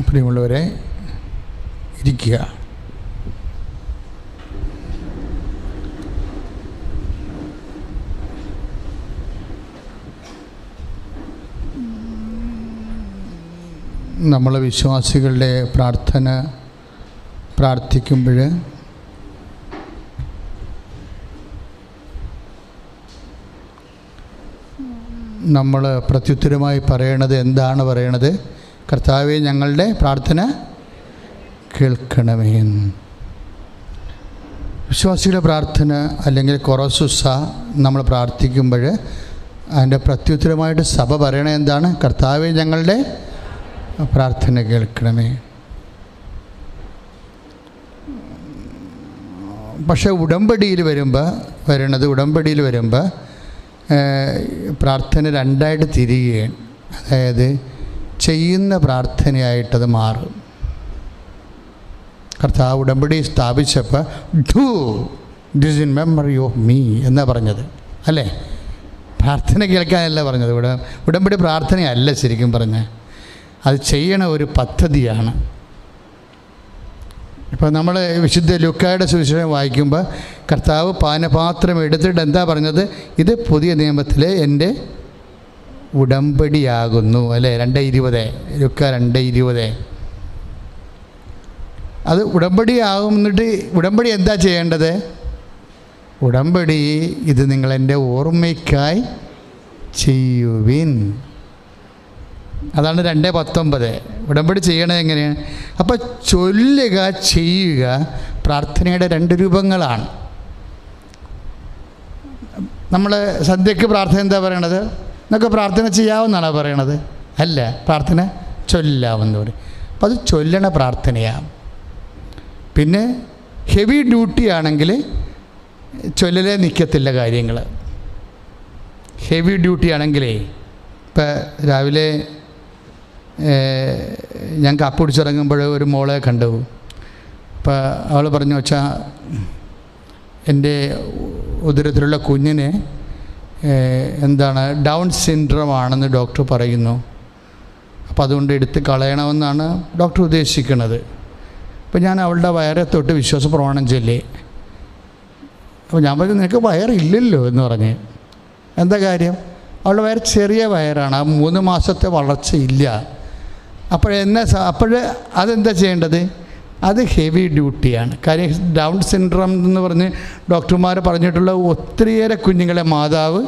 പ്രിയമുള്ളവരെ, ഇരിക്കുക. നമ്മൾ വിശ്വാസികളുടെ പ്രാർത്ഥിക്കുമ്പോൾ നമ്മൾ പ്രത്യുത്തരമായി പറയണത് എന്താണ് പറയണത്? കർത്താവേ, ഞങ്ങളുടെ പ്രാർത്ഥന കേൾക്കണമേ. വിശ്വാസികളുടെ പ്രാർത്ഥന അല്ലെങ്കിൽ കൊറോസുസ നമ്മൾ പ്രാർത്ഥിക്കുമ്പോൾ അതിൻ്റെ പ്രത്യുത്തരമായിട്ട് സഭ പറയണത് എന്താണ്? കർത്താവേ, ഞങ്ങളുടെ പ്രാർത്ഥന കേൾക്കണമേ. പക്ഷേ ഉടമ്പടിയിൽ വരുമ്പോൾ പ്രാർത്ഥന രണ്ടായിട്ട് തിരിയുകയാണ്. അതായത് ചെയ്യുന്ന പ്രാർത്ഥനയായിട്ടത് മാറും. കർത്താവ് ഉടമ്പടി സ്ഥാപിച്ചപ്പോൾ do this in memory of me എന്നാണ് പറഞ്ഞത്, അല്ലേ? പ്രാർത്ഥന കേൾക്കാനല്ല പറഞ്ഞത്. ഉടമ്പടി പ്രാർത്ഥനയല്ല ശരിക്കും പറഞ്ഞാൽ, അത് ചെയ്യണ ഒരു പദ്ധതിയാണ്. ഇപ്പോൾ നമ്മൾ വിശുദ്ധ ലൂക്കായുടെ സുവിശേഷം വായിക്കുമ്പോൾ കർത്താവ് പാനപാത്രം എടുത്തിട്ട് എന്താ പറഞ്ഞത്? ഇത് പുതിയ നിയമത്തിലെ എൻ്റെ ഉടമ്പടിയാകുന്നു, അല്ലേ? 2:20 ലൂക്ക 2:20. അത് ഉടമ്പടിയാകുന്നിട്ട് ഉടമ്പടി എന്താ ചെയ്യേണ്ടത്? ഉടമ്പടി ഇത് നിങ്ങളെൻ്റെ ഓർമ്മയ്ക്കായി ചെയ്യുവിൻ. അതാണ് 2:19. ഉടമ്പടി ചെയ്യണത് എങ്ങനെയാണ്? അപ്പോൾ ചൊല്ലുക, ചെയ്യുക പ്രാർത്ഥനയുടെ 2 രൂപങ്ങളാണ്. നമ്മൾ സന്ധ്യയ്ക്ക് പ്രാർത്ഥന എന്താ പറയണത്? എന്നൊക്കെ പ്രാർത്ഥന ചെയ്യാവുന്നതാണോ പറയണത്? അല്ല, പ്രാർത്ഥന ചൊല്ലാവുന്ന പറയും. അപ്പോൾ അത് ചൊല്ലണ പ്രാർത്ഥനയാണ്. പിന്നെ ഹെവി ഡ്യൂട്ടി ആണെങ്കിൽ ചൊല്ലലേ നിൽക്കത്തില്ല കാര്യങ്ങൾ. ഹെവി ഡ്യൂട്ടി ആണെങ്കിലേ, ഇപ്പം രാവിലെ ഞാൻ കാപ്പി കുടിച്ചിറങ്ങുമ്പോൾ ഒരു മോളെ കണ്ടു. അപ്പോൾ അവൾ പറഞ്ഞു, വെച്ചാൽ എൻ്റെ ഉദരത്തിലുള്ള കുഞ്ഞിന് ഡൗൺ സിൻഡ്രോം ആണെന്ന് ഡോക്ടർ പറയുന്നു. അപ്പോൾ അതുകൊണ്ട് എടുത്ത് കളയണമെന്നാണ് ഡോക്ടർ ഉദ്ദേശിക്കുന്നത്. അപ്പോൾ ഞാൻ അവളുടെ വയറെ തൊട്ട് വിശ്വാസ പ്രമാണം ചൊല്ലി. അപ്പോൾ ഞാൻ പറഞ്ഞു, നിനക്ക് വയറില്ലല്ലോ എന്ന് പറഞ്ഞ്. എന്താ കാര്യം? അവളുടെ വയർ ചെറിയ വയറാണ്, 3 മാസത്തെ വളർച്ചയില്ല. അതെന്താ ചെയ്യേണ്ടത്? അത് ഹെവി ഡ്യൂട്ടിയാണ്. കാര്യം ഡൗൺ സിൻഡ്രോം എന്ന് പറഞ്ഞ് ഡോക്ടർമാർ പറഞ്ഞിട്ടുള്ള ഒത്തിരിയേറെ കുഞ്ഞുങ്ങളെ മാതാവ്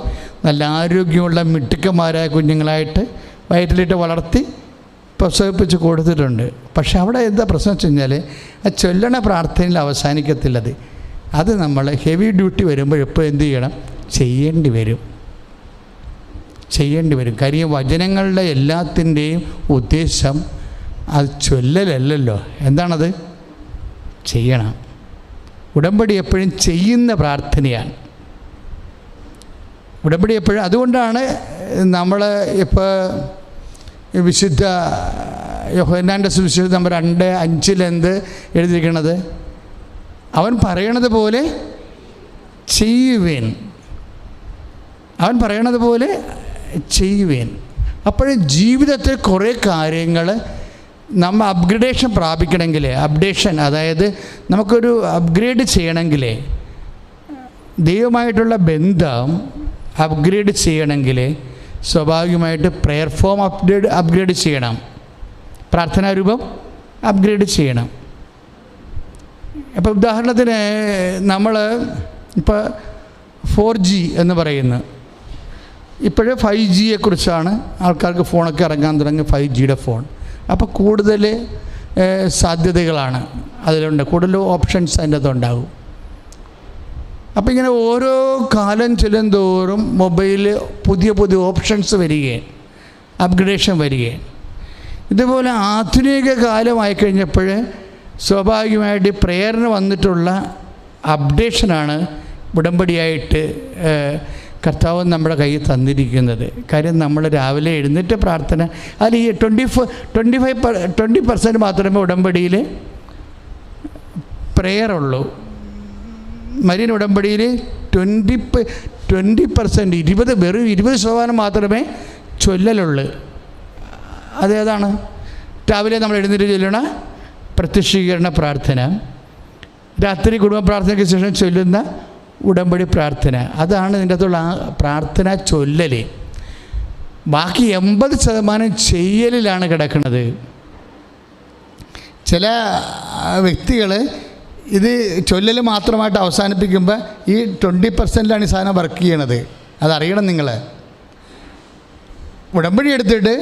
നല്ല ആരോഗ്യമുള്ള മിടുക്കന്മാരായ കുഞ്ഞുങ്ങളായിട്ട് വയറ്റിലിട്ട് വളർത്തി പ്രസവിപ്പിച്ച് കൊടുത്തിട്ടുണ്ട്. പക്ഷെ അവിടെ എന്താ പ്രശ്നം വെച്ച് കഴിഞ്ഞാൽ, ആ ചൊല്ലണ പ്രാർത്ഥനയിൽ അവസാനിക്കത്തില്ലത്. അത് നമ്മൾ ഹെവി ഡ്യൂട്ടി വരുമ്പോൾ എപ്പോൾ എന്ത് ചെയ്യണം? ചെയ്യേണ്ടി വരും. കാര്യം വചനങ്ങളുടെ എല്ലാത്തിൻ്റെയും ഉദ്ദേശം അത് ചൊല്ലലല്ലല്ലോ. എന്താണത്? ചെയ്യണം. ഉടമ്പടി എപ്പോഴും ചെയ്യുന്ന പ്രാർത്ഥനയാണ്. ഉടമ്പടി എപ്പോഴും അതുകൊണ്ടാണ് നമ്മൾ ഇപ്പോൾ വിശുദ്ധ യോഹന്നാൻ്റെ സുവിശേഷം നമ്പർ 2:5 എന്ത് എഴുതിയിരിക്കണത്? അവൻ പറയണത് പോലെ ചെയ്യുവേൻ. അപ്പോൾ ജീവിതത്തിൽ കുറേ കാര്യങ്ങൾ നമ്മൾ അപ്ഗ്രഡേഷൻ പ്രാപിക്കണമെങ്കിൽ, അതായത് നമുക്കൊരു അപ്ഗ്രേഡ് ചെയ്യണമെങ്കിൽ, ദൈവമായിട്ടുള്ള ബന്ധം അപ്ഗ്രേഡ് ചെയ്യണമെങ്കിൽ സ്വാഭാവികമായിട്ട് പ്രെയർ ഫോം അപ്ഗ്രേഡ് ചെയ്യണം, പ്രാർത്ഥനാരൂപം അപ്ഗ്രേഡ് ചെയ്യണം. അപ്പോൾ ഉദാഹരണത്തിന് നമ്മൾ ഇപ്പോൾ 4G എന്ന് പറയുന്നു. ഇപ്പോഴേ 5Gയെക്കുറിച്ചാണ് ആൾക്കാർക്ക് ഫോണൊക്കെ ഇറങ്ങാൻ തുടങ്ങി, 5Gയുടെ ഫോൺ. അപ്പോൾ കൂടുതൽ സാധ്യതകളാണ് അതിലുണ്ട്, കൂടുതൽ ഓപ്ഷൻസ് അതിൻ്റെ അകത്തുണ്ടാകും. അപ്പോൾ ഇങ്ങനെ ഓരോ കാലം ചെല്ലുന്തോറും മൊബൈലിൽ പുതിയ ഓപ്ഷൻസ് വരികയാണ്, അപ്ഗ്രഡേഷൻ വരികയാണ്. ഇതുപോലെ ആധുനിക കാലമായി കഴിഞ്ഞപ്പോൾ സ്വാഭാവികമായിട്ട് പ്രേയറിന് വന്നിട്ടുള്ള അപ്ഡേഷനാണ് ഉടമ്പടിയായിട്ട് കർത്താവ് നമ്മുടെ കയ്യിൽ തന്നിരിക്കുന്നത്. കാര്യം നമ്മൾ രാവിലെ എഴുന്നേറ്റ് പ്രാർത്ഥന, അതിൽ ഈ 20% മാത്രമേ ഉടമ്പടിയിൽ പ്രെയറുള്ളൂ. മരിയൻ ഉടമ്പടിയിൽ 20% വെറും 20% മാത്രമേ ചൊല്ലലുള്ളൂ. അതേതാണ്? രാവിലെ നമ്മൾ എഴുന്നേറ്റ് ചൊല്ലണ പ്രത്യക്ഷീകരണ പ്രാർത്ഥന, രാത്രി കുടുംബ പ്രാർത്ഥനയ്ക്ക് ശേഷം ചൊല്ലുന്ന ഉടമ്പടി പ്രാർത്ഥന. അതാണ് ഇതിൻ്റെ അകത്തുള്ള ആ പ്രാർത്ഥന ചൊല്ലൽ. ബാക്കി 80% ചെയ്യലിലാണ് കിടക്കുന്നത്. ചില വ്യക്തികൾ ഇത് ചൊല്ലൽ മാത്രമായിട്ട് അവസാനിപ്പിക്കുമ്പോൾ ഈ 20%ലാണ് ഈ സാധനം വർക്ക് ചെയ്യണത്. അതറിയണം നിങ്ങൾ. ഉടമ്പടി എടുത്തിട്ട്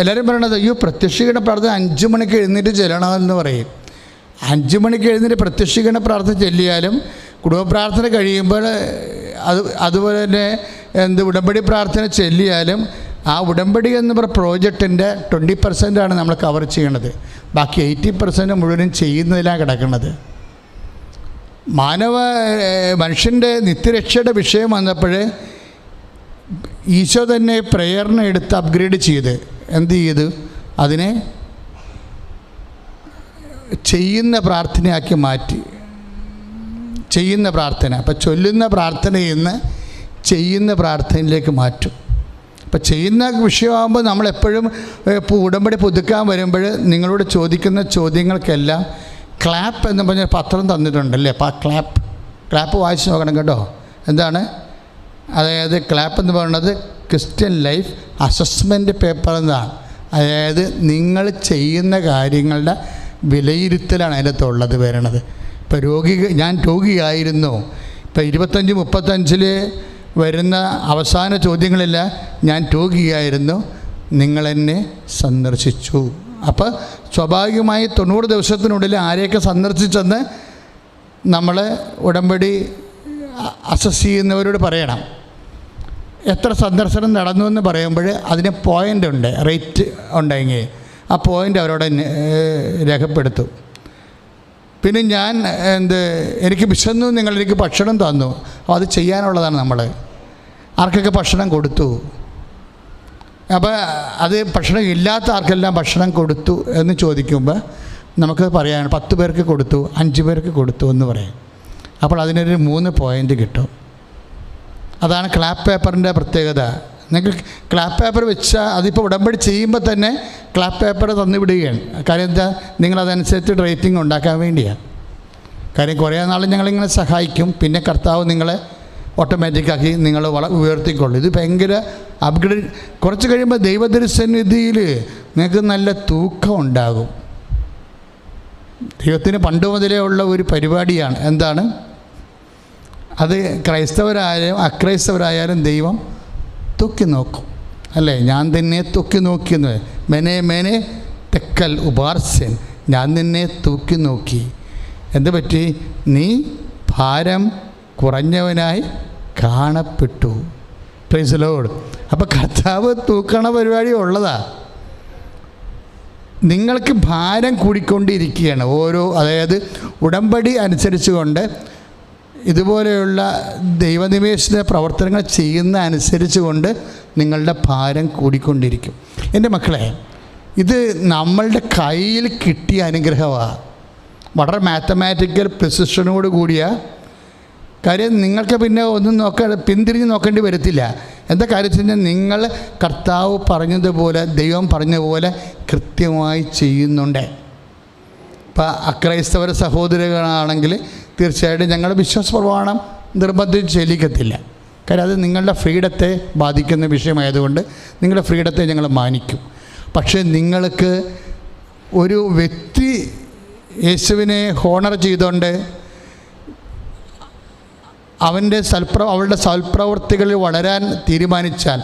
എല്ലാവരും പറയണത് അയ്യോ പ്രത്യക്ഷീകരണ പ്രാർത്ഥന 5 മണിക്ക് എഴുന്നേറ്റ് ചെല്ലണമെന്ന് പറയും. 5 മണിക്ക് എഴുന്നേറ്റ് പ്രത്യക്ഷീകരണ പ്രാർത്ഥന ചൊല്ലിയാലും കുടുംബ പ്രാർത്ഥന കഴിയുമ്പോൾ അതുപോലെ തന്നെ ഉടമ്പടി പ്രാർത്ഥന ചൊല്ലിയാലും ആ ഉടമ്പടി എന്ന് പറയുന്ന പ്രോജക്റ്റിൻ്റെ 20% നമ്മൾ കവർ ചെയ്യണത്. ബാക്കി 80% മുഴുവനും ചെയ്യുന്നതിലാണ് കിടക്കുന്നത്. മനുഷ്യൻ്റെ നിത്യരക്ഷയുടെ വിഷയം വന്നപ്പോൾ ഈശോ തന്നെ പ്രേയറിനെ എടുത്ത് അപ്ഗ്രേഡ് ചെയ്ത് എന്ത് ചെയ്തു? അതിനെ ചെയ്യുന്ന പ്രാർത്ഥനയാക്കി മാറ്റി. ചെയ്യുന്ന പ്രാർത്ഥന, അപ്പം ചൊല്ലുന്ന പ്രാർത്ഥനയിൽ നിന്ന് ചെയ്യുന്ന പ്രാർത്ഥനയിലേക്ക് മാറ്റും. അപ്പം ചെയ്യുന്ന വിഷയമാകുമ്പോൾ നമ്മളെപ്പോഴും ഉടമ്പടി പുതുക്കാൻ വരുമ്പോൾ നിങ്ങളോട് ചോദിക്കുന്ന ചോദ്യങ്ങൾക്കെല്ലാം ക്ലാപ്പ് എന്ന് പറഞ്ഞ പത്രം തന്നിട്ടുണ്ടല്ലേ? അപ്പോൾ ആ ക്ലാപ്പ് വായിച്ച് നോക്കണം കേട്ടോ. എന്താണ്? അതായത് ക്ലാപ്പ് എന്ന് പറയുന്നത് ക്രിസ്ത്യൻ ലൈഫ് അസസ്മെൻറ്റ് പേപ്പർ എന്നാണ്. അതായത് നിങ്ങൾ ചെയ്യുന്ന കാര്യങ്ങളുടെ വിലയിരുത്തലാണ് അതിനകത്തുള്ളത് വരണത്. ഇപ്പോൾ ഞാൻ രോഗിയായിരുന്നു, ഇപ്പോൾ 25-35 വരുന്ന അവസാന ചോദ്യങ്ങളില്ല ഞാൻ രോഗിയായിരുന്നു, നിങ്ങളെന്നെ സന്ദർശിച്ചു. അപ്പോൾ സ്വാഭാവികമായി 90 ദിവസത്തിനുള്ളിൽ ആരെയൊക്കെ സന്ദർശിച്ചെന്ന് നമ്മൾ ഉടമ്പടി അസസ് ചെയ്യുന്നവരോട് പറയണം. എത്ര സന്ദർശനം നടന്നു എന്ന് പറയുമ്പോൾ അതിന് പോയിൻ്റ് ഉണ്ട്, റേറ്റ് ഉണ്ടെങ്കിൽ ആ പോയിൻ്റ് അവരോട് രേഖപ്പെടുത്തും. പിന്നെ ഞാൻ എനിക്ക് വിശന്നു, നിങ്ങളെനിക്ക് ഭക്ഷണം തന്നു, അപ്പോൾ അത് ചെയ്യാനുള്ളതാണ്. നമ്മൾ ആർക്കൊക്കെ ഭക്ഷണം കൊടുത്തു, അപ്പോൾ അത് ഭക്ഷണം ഇല്ലാത്ത ആർക്കെല്ലാം ഭക്ഷണം കൊടുത്തു എന്ന് ചോദിക്കുമ്പോൾ നമുക്ക് പറയാൻ 10 പേർക്ക് കൊടുത്തു, 5 പേർക്ക് കൊടുത്തു എന്ന് പറയാം. അപ്പോൾ അതിനൊരു 3 പോയിൻ്റ് കിട്ടും. അതാണ് ക്ലാപ്പ് പേപ്പറിൻ്റെ പ്രത്യേകത. നിങ്ങൾ ക്ലാപ്പ് പേപ്പർ വെച്ചാൽ അതിപ്പോൾ ഉടമ്പടി ചെയ്യുമ്പോൾ തന്നെ ക്ലാപ്പ് പേപ്പർ തന്നു വിടുകയാണ്. കാര്യം എന്താ? നിങ്ങളതനുസരിച്ച് റേറ്റിംഗ് ഉണ്ടാക്കാൻ വേണ്ടിയാണ്. കാര്യം കുറേ നാൾ ഞങ്ങളിങ്ങനെ സഹായിക്കും, പിന്നെ കർത്താവ് നിങ്ങളെ ഓട്ടോമാറ്റിക്കാക്കി നിങ്ങൾ ഉയർത്തിക്കൊള്ളു. ഇത് ഭയങ്കര അപ്ഗ്രേഡ്. കുറച്ച് കഴിയുമ്പോൾ ദൈവദൃസന്നിധിയിൽ നിങ്ങൾക്ക് നല്ല തൂക്കം ഉണ്ടാകും. ദൈവത്തിന് പണ്ട് മുതലേ ഉള്ള ഒരു പരിപാടിയാണ്. എന്താണ് അത്? ക്രൈസ്തവരായാലും അക്രൈസ്തവരായാലും ദൈവം തൂക്കി നോക്കും, അല്ലേ? ഞാൻ തന്നെ തൂക്കി നോക്കിയെന്ന് മെനെ തെക്കൽ ഉപാർസ്യൻ, ഞാൻ നിന്നെ തൂക്കി നോക്കി. എന്ത് പറ്റി? നീ ഭാരം കുറഞ്ഞവനായി കാണപ്പെട്ടു. Praise the Lord. അപ്പോൾ കർത്താവ് തൂക്കണ പരിപാടി ഉള്ളതാ. നിങ്ങൾക്ക് ഭാരം കൂടിക്കൊണ്ടിരിക്കുകയാണ് അതായത് ഉടമ്പടി അനുസരിച്ച് കൊണ്ട് ഇതുപോലെയുള്ള ദൈവനിവേശന പ്രവർത്തനങ്ങൾ ചെയ്യുന്ന അനുസരിച്ച് കൊണ്ട് നിങ്ങളുടെ ഭാരം കൂടിക്കൊണ്ടിരിക്കും. എൻ്റെ മക്കളെ, ഇത് നമ്മളുടെ കയ്യിൽ കിട്ടിയ അനുഗ്രഹമാണ്. വളരെ മാത്തമാറ്റിക്കൽ പ്രിസിഷനോട് കൂടിയ കാര്യം. നിങ്ങൾക്ക് പിന്നെ ഒന്നും പിന്തിരിഞ്ഞ് നോക്കേണ്ടി വരത്തില്ല. എന്താ കാര്യത്തിൽ നിങ്ങൾ കർത്താവ് പറഞ്ഞതുപോലെ, ദൈവം പറഞ്ഞതുപോലെ കൃത്യമായി ചെയ്യുന്നുണ്ട്. ഇപ്പോൾ അക്രൈസ്തവര സഹോദരങ്ങളാണെങ്കിൽ തീർച്ചയായിട്ടും ഞങ്ങളുടെ വിശ്വാസ പ്രമാണം നിർബന്ധിച്ച് ചെല്ലിക്കത്തില്ല. കാര്യം അത് നിങ്ങളുടെ ഫ്രീഡത്തെ ബാധിക്കുന്ന വിഷയമായതുകൊണ്ട് നിങ്ങളുടെ ഫ്രീഡത്തെ ഞങ്ങൾ മാനിക്കും. പക്ഷേ നിങ്ങൾക്ക് ഒരു വ്യക്തി യേശുവിനെ ഹോണർ ചെയ്തുകൊണ്ട് അവളുടെ സൽപ്രവൃത്തികളിൽ വളരാൻ തീരുമാനിച്ചാൽ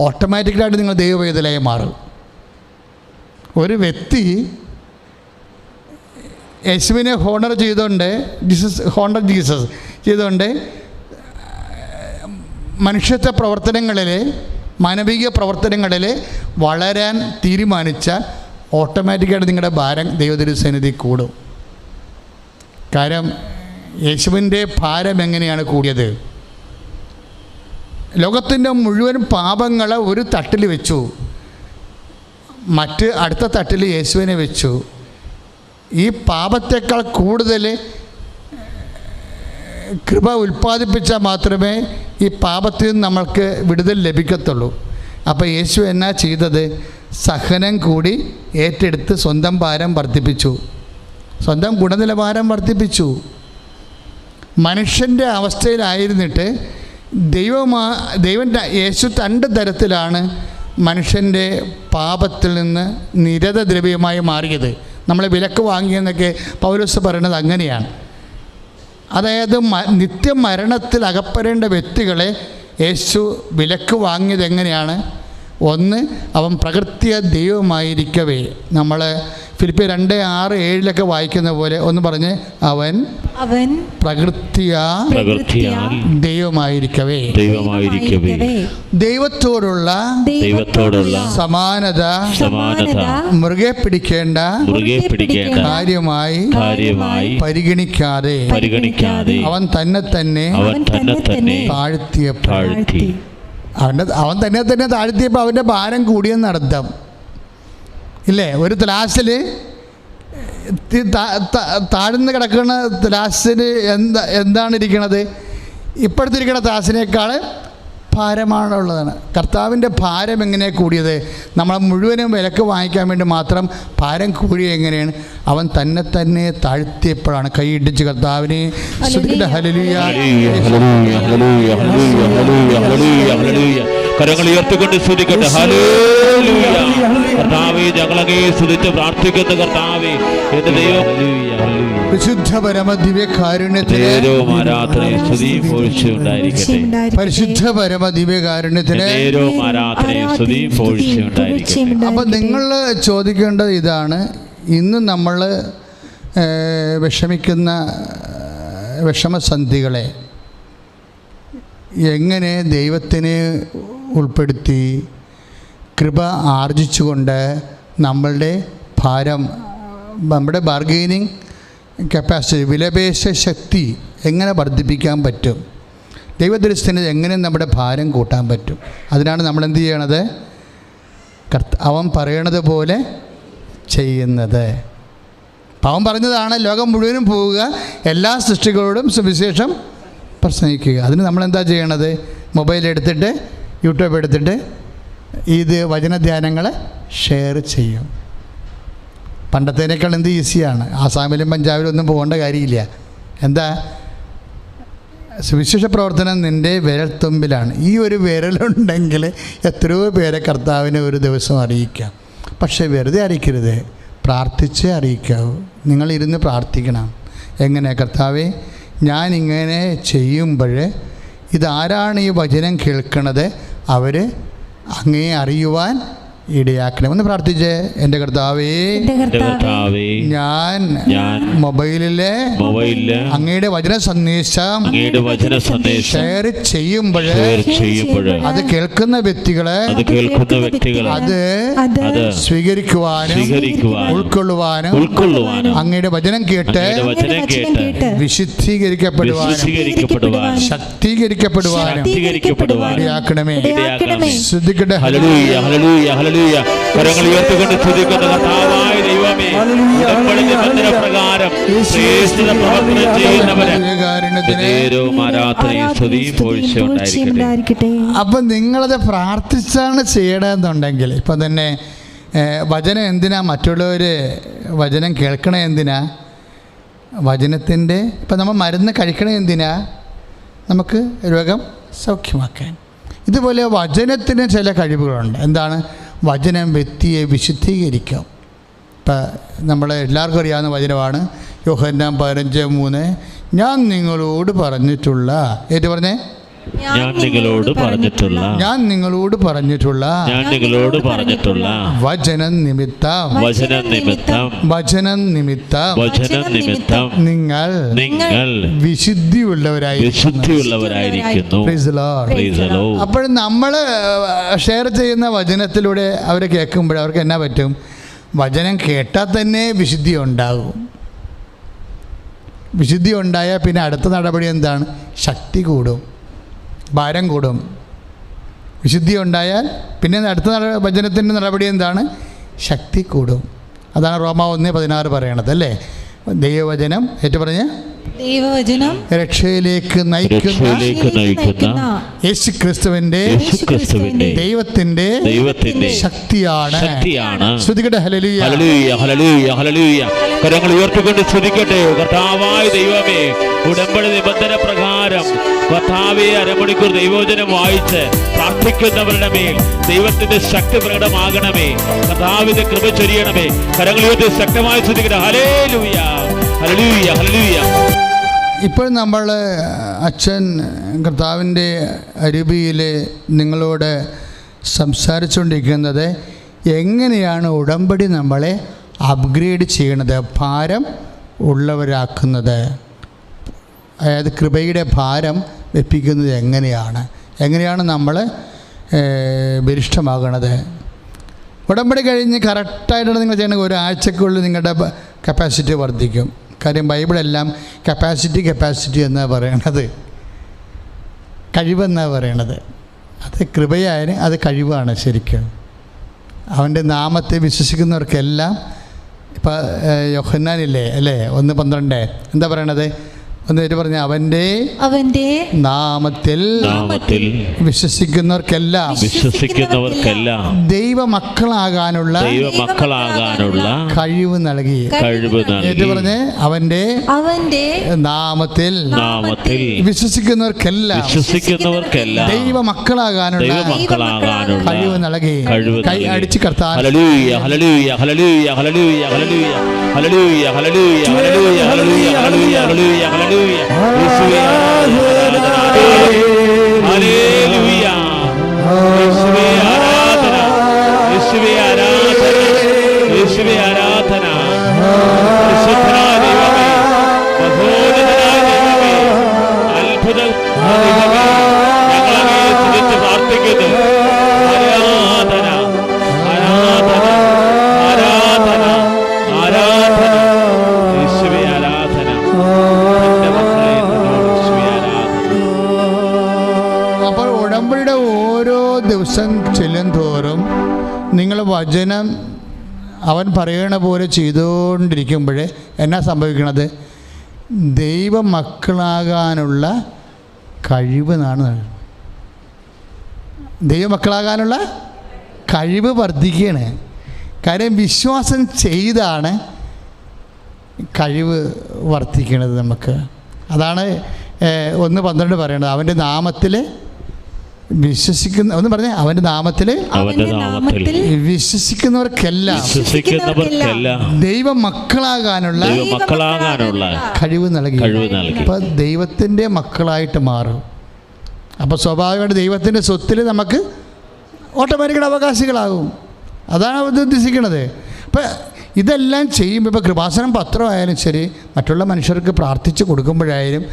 ഓട്ടോമാറ്റിക്കലായിട്ട് നിങ്ങൾ ദൈവവേദനയായി മാറും. ഒരു വ്യക്തി യേശുവിനെ ഹോണർ ചെയ്തുകൊണ്ട് ജീസസ് ചെയ്തുകൊണ്ട് മനുഷ്യത്വ പ്രവർത്തനങ്ങളിൽ, മാനവിക പ്രവർത്തനങ്ങളിൽ വളരാൻ തീരുമാനിച്ചാൽ ഓട്ടോമാറ്റിക്കായിട്ട് നിങ്ങളുടെ ഭാരം ദൈവതിരുസന്നിധി കൂടും. കാര്യം യേശുവിൻ്റെ ഭാരം എങ്ങനെയാണ് കൂടിയത്? ലോകത്തിൻ്റെ മുഴുവൻ പാപങ്ങളെ ഒരു തട്ടിൽ വെച്ചു, അടുത്ത തട്ടിൽ യേശുവിനെ വെച്ചു. ഈ പാപത്തേക്കാൾ കൂടുതൽ കൃപ ഉൽപ്പാദിപ്പിച്ചാൽ മാത്രമേ ഈ പാപത്തിൽ നിന്ന് നമ്മൾക്ക് വിടുതൽ ലഭിക്കത്തുള്ളൂ. അപ്പോൾ യേശു എന്നാ ചെയ്തത്? സഹനം കൂടി ഏറ്റെടുത്ത് സ്വന്തം ഭാരം വർദ്ധിപ്പിച്ചു, സ്വന്തം ഗുണനിലവാരം വർദ്ധിപ്പിച്ചു. മനുഷ്യൻ്റെ അവസ്ഥയിലായിരുന്നിട്ട് ദൈവം യേശു രണ്ട് തരത്തിലാണ് മനുഷ്യൻ്റെ പാപത്തിൽ നിന്ന് നിരതദ്രവ്യമായി മാറിയത്. നമ്മളെ വിലക്ക് വാങ്ങിയെന്നൊക്കെ പൗലോസ് പറയുന്നത് അങ്ങനെയാണ്. അതായത് നിത്യമരണത്തിൽ അകപ്പെടേണ്ട വ്യക്തികളെ യേശു വിലക്ക് വാങ്ങിയത് എങ്ങനെയാണ്? ഒന്ന്, അവൻ പ്രകൃത്യ ദൈവമായിരിക്കവേ, നമ്മൾ ഫിലിപ്പിയർ 2:6-7 വായിക്കുന്ന പോലെ ഒന്ന് പറഞ്ഞ്, അവൻ പ്രകൃത്യ ദൈവമായിരിക്കവേ ദൈവത്തോടുള്ള സമാനത മുറുകെ പിടിക്കേണ്ട കാര്യമായി പരിഗണിക്കാതെ അവൻ തന്നെ താഴ്ത്തിയപ്പോൾ അവൻ തന്നെ താഴ്ത്തിയപ്പോൾ അവൻ്റെ ഭാരം കൂടിയെന്നർത്ഥം ഇല്ലേ? ഒരു ത്ലാസിൽ താഴ്ന്ന് കിടക്കുന്ന ത്ലാസിന് എന്താണ് ഇരിക്കണത്? ഇപ്പോഴത്തെ ഇരിക്കുന്ന ത്ലാസിനേക്കാൾ ഭാരമാണുള്ളതാണ്. കർത്താവിൻ്റെ ഭാരം എങ്ങനെയാണ് കൂടിയത്? നമ്മളെ മുഴുവനും വിലക്ക് വാങ്ങിക്കാൻ വേണ്ടി മാത്രം ഭാരം കൂടിയ എങ്ങനെയാണ്? അവൻ തന്നെ താഴ്ത്തിയപ്പോഴാണ്. കൈയിടിച്ച് കർത്താവിനെ കരങ്ങൾ ഉയർത്തിക്കൊണ്ട് സ്തുതിക്കട്ടെ. ഹല്ലേലൂയ. കർത്താവേ, ഞങ്ങളങ്ങേ സ്തുതിച്ച് പ്രാർത്ഥിക്കുന്നു. കർത്താവേ, എന്റെ ദൈവം, പരിശുദ്ധ പരമ ദിവ്യകാരുണ്യത്തിന് ആരാധനയും സ്തുതിയും പുകഴ്ചയും ഉണ്ടായിരിക്കട്ടെ. പരിശുദ്ധ പരമ ദിവ്യകാരുണ്യത്തിന് ആരാധനയും സ്തുതിയും പുകഴ്ചയും ഉണ്ടായിരിക്കട്ടെ. അപ്പം നിങ്ങൾ ചോദിക്കേണ്ടത് ഇതാണ്, ഇന്ന് നമ്മൾ വിഷമിക്കുന്ന വിഷമസന്ധികളെ എങ്ങനെ ദൈവത്തിനെ ഉൾപ്പെടുത്തി കൃപ ആർജിച്ചുകൊണ്ട് നമ്മളുടെ ഭാരം, നമ്മുടെ ബാർഗെയിനിങ് കപ്പാസിറ്റി, വിലപേശ ശക്തി എങ്ങനെ വർദ്ധിപ്പിക്കാൻ പറ്റും? ദൈവദൃഷ്ടിന് എങ്ങനെ നമ്മുടെ ഭാരം കൂട്ടാൻ പറ്റും? അതിനാണ് നമ്മൾ എന്ത് ചെയ്യണത്? അവൻ പറയണത് പോലെ ചെയ്യുന്നത്. അവൻ പറഞ്ഞതാണ് ലോകം മുഴുവനും പോവുക, എല്ലാ സൃഷ്ടികളോടും സുവിശേഷം പ്രസംഗിക്കുക. അതിന് നമ്മളെന്താ ചെയ്യണത്? മൊബൈൽ എടുത്തിട്ട്, യൂട്യൂബ് എടുത്തിട്ട് ഇത് വചനധ്യാനങ്ങൾ ഷെയർ ചെയ്യും. പണ്ടത്തേനേക്കാൾ എന്ത് ഈസിയാണ്. ആസാമിലും പഞ്ചാബിലും ഒന്നും പോകേണ്ട കാര്യമില്ല. എന്താ? സുവിശേഷ പ്രവർത്തനം നിൻ്റെ വിരൽത്തുമ്പിലാണ്. ഈ ഒരു വിരലുണ്ടെങ്കിൽ എത്രയോ പേരെ കർത്താവിനെ ഒരു ദിവസം അറിയിക്കാം. പക്ഷേ വെറുതെ അറിയിക്കരുത്, പ്രാർത്ഥിച്ചേ അറിയിക്കാവൂ. നിങ്ങളിരുന്ന് പ്രാർത്ഥിക്കണം. എങ്ങനെ? കർത്താവേ, ഞാനിങ്ങനെ ചെയ്യുമ്പോൾ ഇതാരാണ് ഈ വചനം കേൾക്കണത്, അവർ അങ്ങേ അറിയുവാൻ ഇടയാക്കണമെന്ന് പ്രാർത്ഥിച്ചേ. എൻ്റെ കർത്താവേ, ഞാൻ മൊബൈലിലെ അങ്ങയുടെ വചന സന്ദേശം ഷെയർ ചെയ്യുമ്പോൾ അത് കേൾക്കുന്ന വ്യക്തികളെ അത് സ്വീകരിക്കുവാനും ഉൾക്കൊള്ളുവാനും അങ്ങയുടെ വചനം കേട്ട് വിശുദ്ധീകരിക്കപ്പെടുവാനും ശക്തീകരിക്കപ്പെടുവാനും ഇടയാക്കണമേ. ശ്രദ്ധിക്കട്ടെ. കരങ്ങൾ ഉയർത്തിക്കൊണ്ട് സ്തുതിക്കുന്ന കർത്താവായ ദൈവമേ, ഉടമ്പടിയുടെ ബന്ധനപ്രകാരം പ്രവർത്തനം ചെയ്യുന്നവരെ ആരാധനയും സ്തുതിയും പുകഴ്ചയും ഉണ്ടായിരിക്കട്ടെ. അപ്പം നിങ്ങളത് പ്രാർത്ഥിച്ചാണ് ചെയ്യണമെന്നുണ്ടെങ്കിൽ, ഇപ്പം തന്നെ വചനം എന്തിനാ മറ്റുള്ളവർ വചനം കേൾക്കണേ? എന്തിനാ? വചനത്തിൻ്റെ ഇപ്പം നമ്മൾ മരുന്ന് കഴിക്കണേ എന്തിനാ? നമുക്ക് രോഗം സൗഖ്യമാക്കാൻ. ഇതുപോലെ വചനത്തിന് ചില കഴിവുകളുണ്ട്. എന്താണ്? വചനം വ്യക്തിയെ വിശുദ്ധീകരിക്കാം. ഇപ്പം നമ്മളെ എല്ലാവർക്കും അറിയാവുന്ന വചനമാണ് യോഹന്നാൻ 15:3, ഞാൻ നിങ്ങളോട് പറഞ്ഞിട്ടുള്ള, ഏറ്റു പറഞ്ഞേ, ഞാൻ നിങ്ങളോട് പറഞ്ഞിട്ടുള്ള വചനം നിമിത്തം നിങ്ങൾ വിശുദ്ധിയുള്ളവരായിരിക്കുന്നു. അപ്പോൾ നമ്മൾ ഷെയർ ചെയ്യുന്ന വചനത്തിലൂടെ അവരെ കേൾക്കുമ്പോൾ അവർക്ക് എന്നാ പറ്റും? വചനം കേട്ടാൽ തന്നെ വിശുദ്ധി ഉണ്ടാകും. വിശുദ്ധി ഉണ്ടായാൽ പിന്നെ അടുത്ത നടപടി എന്താണ്? ശക്തി കൂടും, ഭാരം കൂടും. വിശുദ്ധി ഉണ്ടായാൽ പിന്നെ അടുത്ത വചനത്തിൻ്റെ നടപടി എന്താണ്? ശക്തി കൂടും. അതാണ് റോമ 1:16 പറയണത് അല്ലേ? ദൈവവചനം ഏറ്റു പറഞ്ഞ് ദൈവവചനം രക്ഷയിലേക്ക് നയിക്കുന്ന യേശുക്രിസ്തുവിന്റെ ദൈവത്തിന്റെ ശക്തിയാണ്. ശ്രുതികട്ടെ ഹല്ലേലൂയ, ഹല്ലേലൂയ, ഹല്ലേലൂയ, ഹല്ലേലൂയ. കരങ്ങൾ ഉയർത്തിക്കൊണ്ട് സ്തുതിക്കട്ടെ. കർത്താവായ ദൈവമേ, ഉടമ്പടി നിബന്ധന പ്രകാരം കർത്താവെ അരമണിക്കൂർ ദൈവവചനം വായിച്ച് പ്രാർത്ഥിക്കുന്നവരുടെ മേൽ ദൈവത്തിന്റെ ശക്തി പ്രകടമാകണമേ. കർത്താവിന്റെ കൃപ ചൊരിയണമേ. കരങ്ങൾ ഉയർത്തി ശക്തമായി സ്തുതിക്കട്ടെ. ഹല്ലേലൂയ, ഹല്ലേലൂയ, ഹല്ലേലൂയ. ഇപ്പോൾ നമ്മൾ അച്ഛൻ കർത്താവിൻ്റെ അരുവിയിൽ നിങ്ങളോട് സംസാരിച്ചുകൊണ്ടിരിക്കുന്നത് എങ്ങനെയാണ് ഉടമ്പടി നമ്മളെ അപ്ഗ്രേഡ് ചെയ്യണത്, ഭാരം ഉള്ളവരാക്കുന്നത്, അതായത് കൃപയുടെ ഭാരം വെപ്പിക്കുന്നത് എങ്ങനെയാണ് നമ്മൾ ബലിഷ്ഠമാകണത്. ഉടമ്പടി കഴിഞ്ഞ് കറക്റ്റായിട്ടാണ് നിങ്ങൾ ചെയ്യണമെങ്കിൽ ഒരാഴ്ചക്കുള്ളിൽ നിങ്ങളുടെ കപ്പാസിറ്റി വർദ്ധിക്കും. കാര്യം ബൈബിളെല്ലാം കപ്പാസിറ്റി എന്നാണ് പറയണത്, കഴിവെന്നാണ് പറയണത്. അത് കൃപയായാലും അത് കഴിവാണ് ശരിക്കും. അവൻ്റെ നാമത്തെ വിശ്വസിക്കുന്നവർക്കെല്ലാം ഇപ്പം യോഹന്നാനില്ലേ അല്ലേ 1:12 എന്താ പറയണത്? ഒന്ന് പേര് പറഞ്ഞ അവൻ്റെ നാമത്തിൽ വിശ്വസിക്കുന്നവർക്കെല്ലാം ദൈവമക്കളാകാനുള്ള കഴിവ് നൽകി. ഏറ്റു പറഞ്ഞ് അവൻ്റെ നാമത്തിൽ വിശ്വസിക്കുന്നവർക്കെല്ലാം ദൈവമക്കളാകാനുള്ള കഴിവ് നൽകി. കൈ അടിച്ച് കർത്താൻ ചെല്ലുന്തോറും നിങ്ങൾ വചനം അവൻ പറയണ പോലെ ചെയ്തുകൊണ്ടിരിക്കുമ്പോൾ എന്നാ സംഭവിക്കണത്? ദൈവമക്കളാകാനുള്ള കഴിവെന്നാണ്. ദൈവമക്കളാകാനുള്ള കഴിവ് വർദ്ധിക്കുകയാണ്. കാര്യം വിശ്വാസം ചെയ്താണ് കഴിവ് വർദ്ധിക്കണത് നമുക്ക്. അതാണ് 1:12 പറയണത്. അവൻ്റെ നാമത്തിൽ വിശ്വസിക്കുന്ന ഒന്ന് പറഞ്ഞേ, അവൻ്റെ നാമത്തിൽ വിശ്വസിക്കുന്നവർക്കെല്ലാം ദൈവമക്കളാകാനുള്ള കഴിവ് നൽകി. അപ്പം ദൈവത്തിൻ്റെ മക്കളായിട്ട് മാറും. അപ്പോൾ സ്വാഭാവികമായിട്ട് ദൈവത്തിൻ്റെ സ്വത്തിൽ നമുക്ക് ഓട്ടോമാറ്റിക്കൽ അവകാശികളാകും. അതാണ് അത് ഉദ്ദേശിക്കുന്നത്. അപ്പം ഇതെല്ലാം ചെയ്യുമ്പോൾ ഇപ്പോൾ കൃപാസനം പത്രമായാലും ശരി, മറ്റുള്ള മനുഷ്യർക്ക് പ്രാർത്ഥിച്ച് കൊടുക്കുമ്പോഴായാലും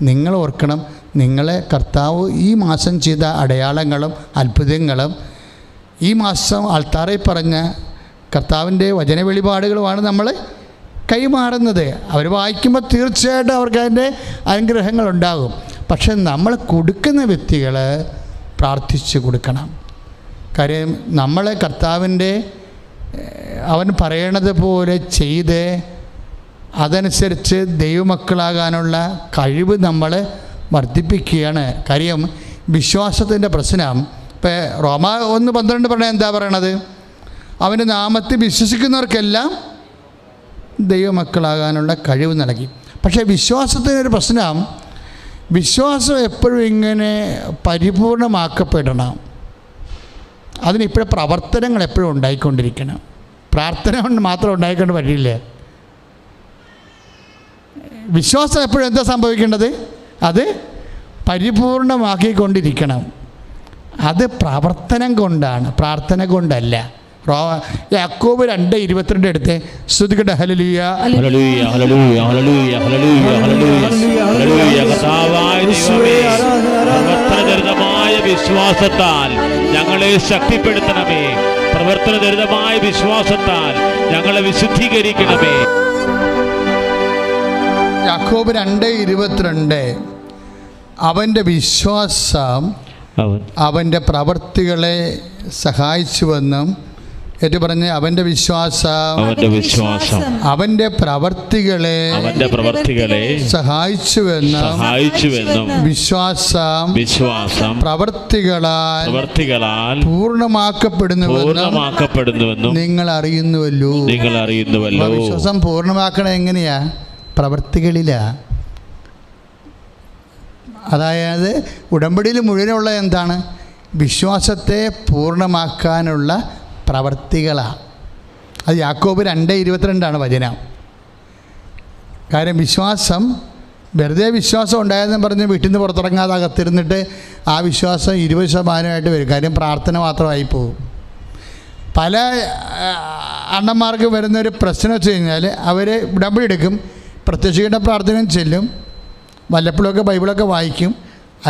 നിങ്ങൾ ഓർക്കണം, നിങ്ങളെ കർത്താവ് ഈ മാസം ചെയ്ത അടയാളങ്ങളും അത്ഭുതങ്ങളും ഈ മാസം അൾത്താറിൽ പറഞ്ഞ കർത്താവിൻ്റെ വചന വെളിപാടുകളുമാണ് നമ്മൾ കൈമാറുന്നത്. അവർ വായിക്കുമ്പോൾ തീർച്ചയായിട്ടും അവർക്ക് അതിൻ്റെ അനുഗ്രഹങ്ങളുണ്ടാകും. പക്ഷെ നമ്മൾ കൊടുക്കുന്ന വ്യക്തികൾ പ്രാർത്ഥിച്ച് കൊടുക്കണം. കാര്യം നമ്മളെ കർത്താവിൻ്റെ അവൻ പറയണത് പോലെ ചെയ്ത് അതനുസരിച്ച് ദൈവമക്കളാകാനുള്ള കഴിവ് നമ്മൾ വർദ്ധിപ്പിക്കുകയാണ്. കാര്യം വിശ്വാസത്തിൻ്റെ പ്രശ്നം ഇപ്പോൾ റോമ 1:12 പറഞ്ഞാൽ എന്താ പറയണത്? അവൻ്റെ നാമത്തിൽ വിശ്വസിക്കുന്നവർക്കെല്ലാം ദൈവമക്കളാകാനുള്ള കഴിവ് നൽകി. പക്ഷേ വിശ്വാസത്തിനൊരു പ്രശ്നം, വിശ്വാസം എപ്പോഴും ഇങ്ങനെ പരിപൂർണമാക്കപ്പെടണം. അതിനിപ്പോഴും പ്രവർത്തനങ്ങൾ എപ്പോഴും ഉണ്ടായിക്കൊണ്ടിരിക്കണം. പ്രാർത്ഥന കൊണ്ട് മാത്രം ഉണ്ടായിക്കൊണ്ട് വരില്ല. വിശ്വാസം എപ്പോഴും എന്താ സംഭവിക്കേണ്ടത്? അത് പരിപൂർണമാക്കിക്കൊണ്ടിരിക്കണം. അത് പ്രവർത്തനം കൊണ്ടാണ്, പ്രാർത്ഥന കൊണ്ടല്ല. യാക്കോബ് 2:22 എടുത്ത് സ്തുതിക്കട്ടെ. ഹല്ലേലൂയ, ഹല്ലേലൂയ, ഹല്ലേലൂയ, ഹല്ലേലൂയ, ഹല്ലേലൂയ, ഹല്ലേലൂയ. കർത്താവായ ദൈവമേ, പ്രവർത്തനനിരതമായ വിശ്വാസത്താൽ ഞങ്ങളെ ശക്തിപ്പെടുത്തണമേ. പ്രവർത്തനനിരതമായ വിശ്വാസത്താൽ ഞങ്ങളെ വിശുദ്ധീകരിക്കണമേ. യാക്കോബ് 2:22 അവൻ്റെ വിശ്വാസം അവൻ്റെ പ്രവർത്തികളെ സഹായിച്ചുവെന്നും ഏറ്റു പറഞ്ഞ് അവൻ്റെ വിശ്വാസം അവൻ്റെ പ്രവർത്തികളെ സഹായിച്ചുവെന്നും വിശ്വാസം പ്രവർത്തികളാൽ പൂർണ്ണമാക്കപ്പെടുന്നുവെന്നും നിങ്ങൾ അറിയുന്നുവല്ലോ. വിശ്വാസം പൂർണ്ണമാക്കണം എങ്ങനെയാ? പ്രവർത്തികളിലാ. അതായത് ഉടമ്പടിയിൽ മുഴുവനുള്ള എന്താണ്? വിശ്വാസത്തെ പൂർണ്ണമാക്കാനുള്ള പ്രവർത്തികളാണ്. അത് യാക്കോബ് 2:22 വചനം. കാര്യം വിശ്വാസം വെറുതെ വിശ്വാസം ഉണ്ടായെന്ന് പറഞ്ഞ് വീട്ടിൽ നിന്ന് പുറത്തിറങ്ങാതെ അകത്തിരുന്നിട്ട് ആ വിശ്വാസം 20% വരും. കാര്യം പ്രാർത്ഥന മാത്രമായി പോകും. പല അണ്ണന്മാർക്ക് വരുന്നൊരു പ്രശ്നം വെച്ച് കഴിഞ്ഞാൽ അവർ ഉടമ്പടി എടുക്കും, പ്രത്യക്ഷിക്കേണ്ട പ്രാർത്ഥനയും ചെല്ലും, വല്ലപ്പോഴൊക്കെ ബൈബിളൊക്കെ വായിക്കും,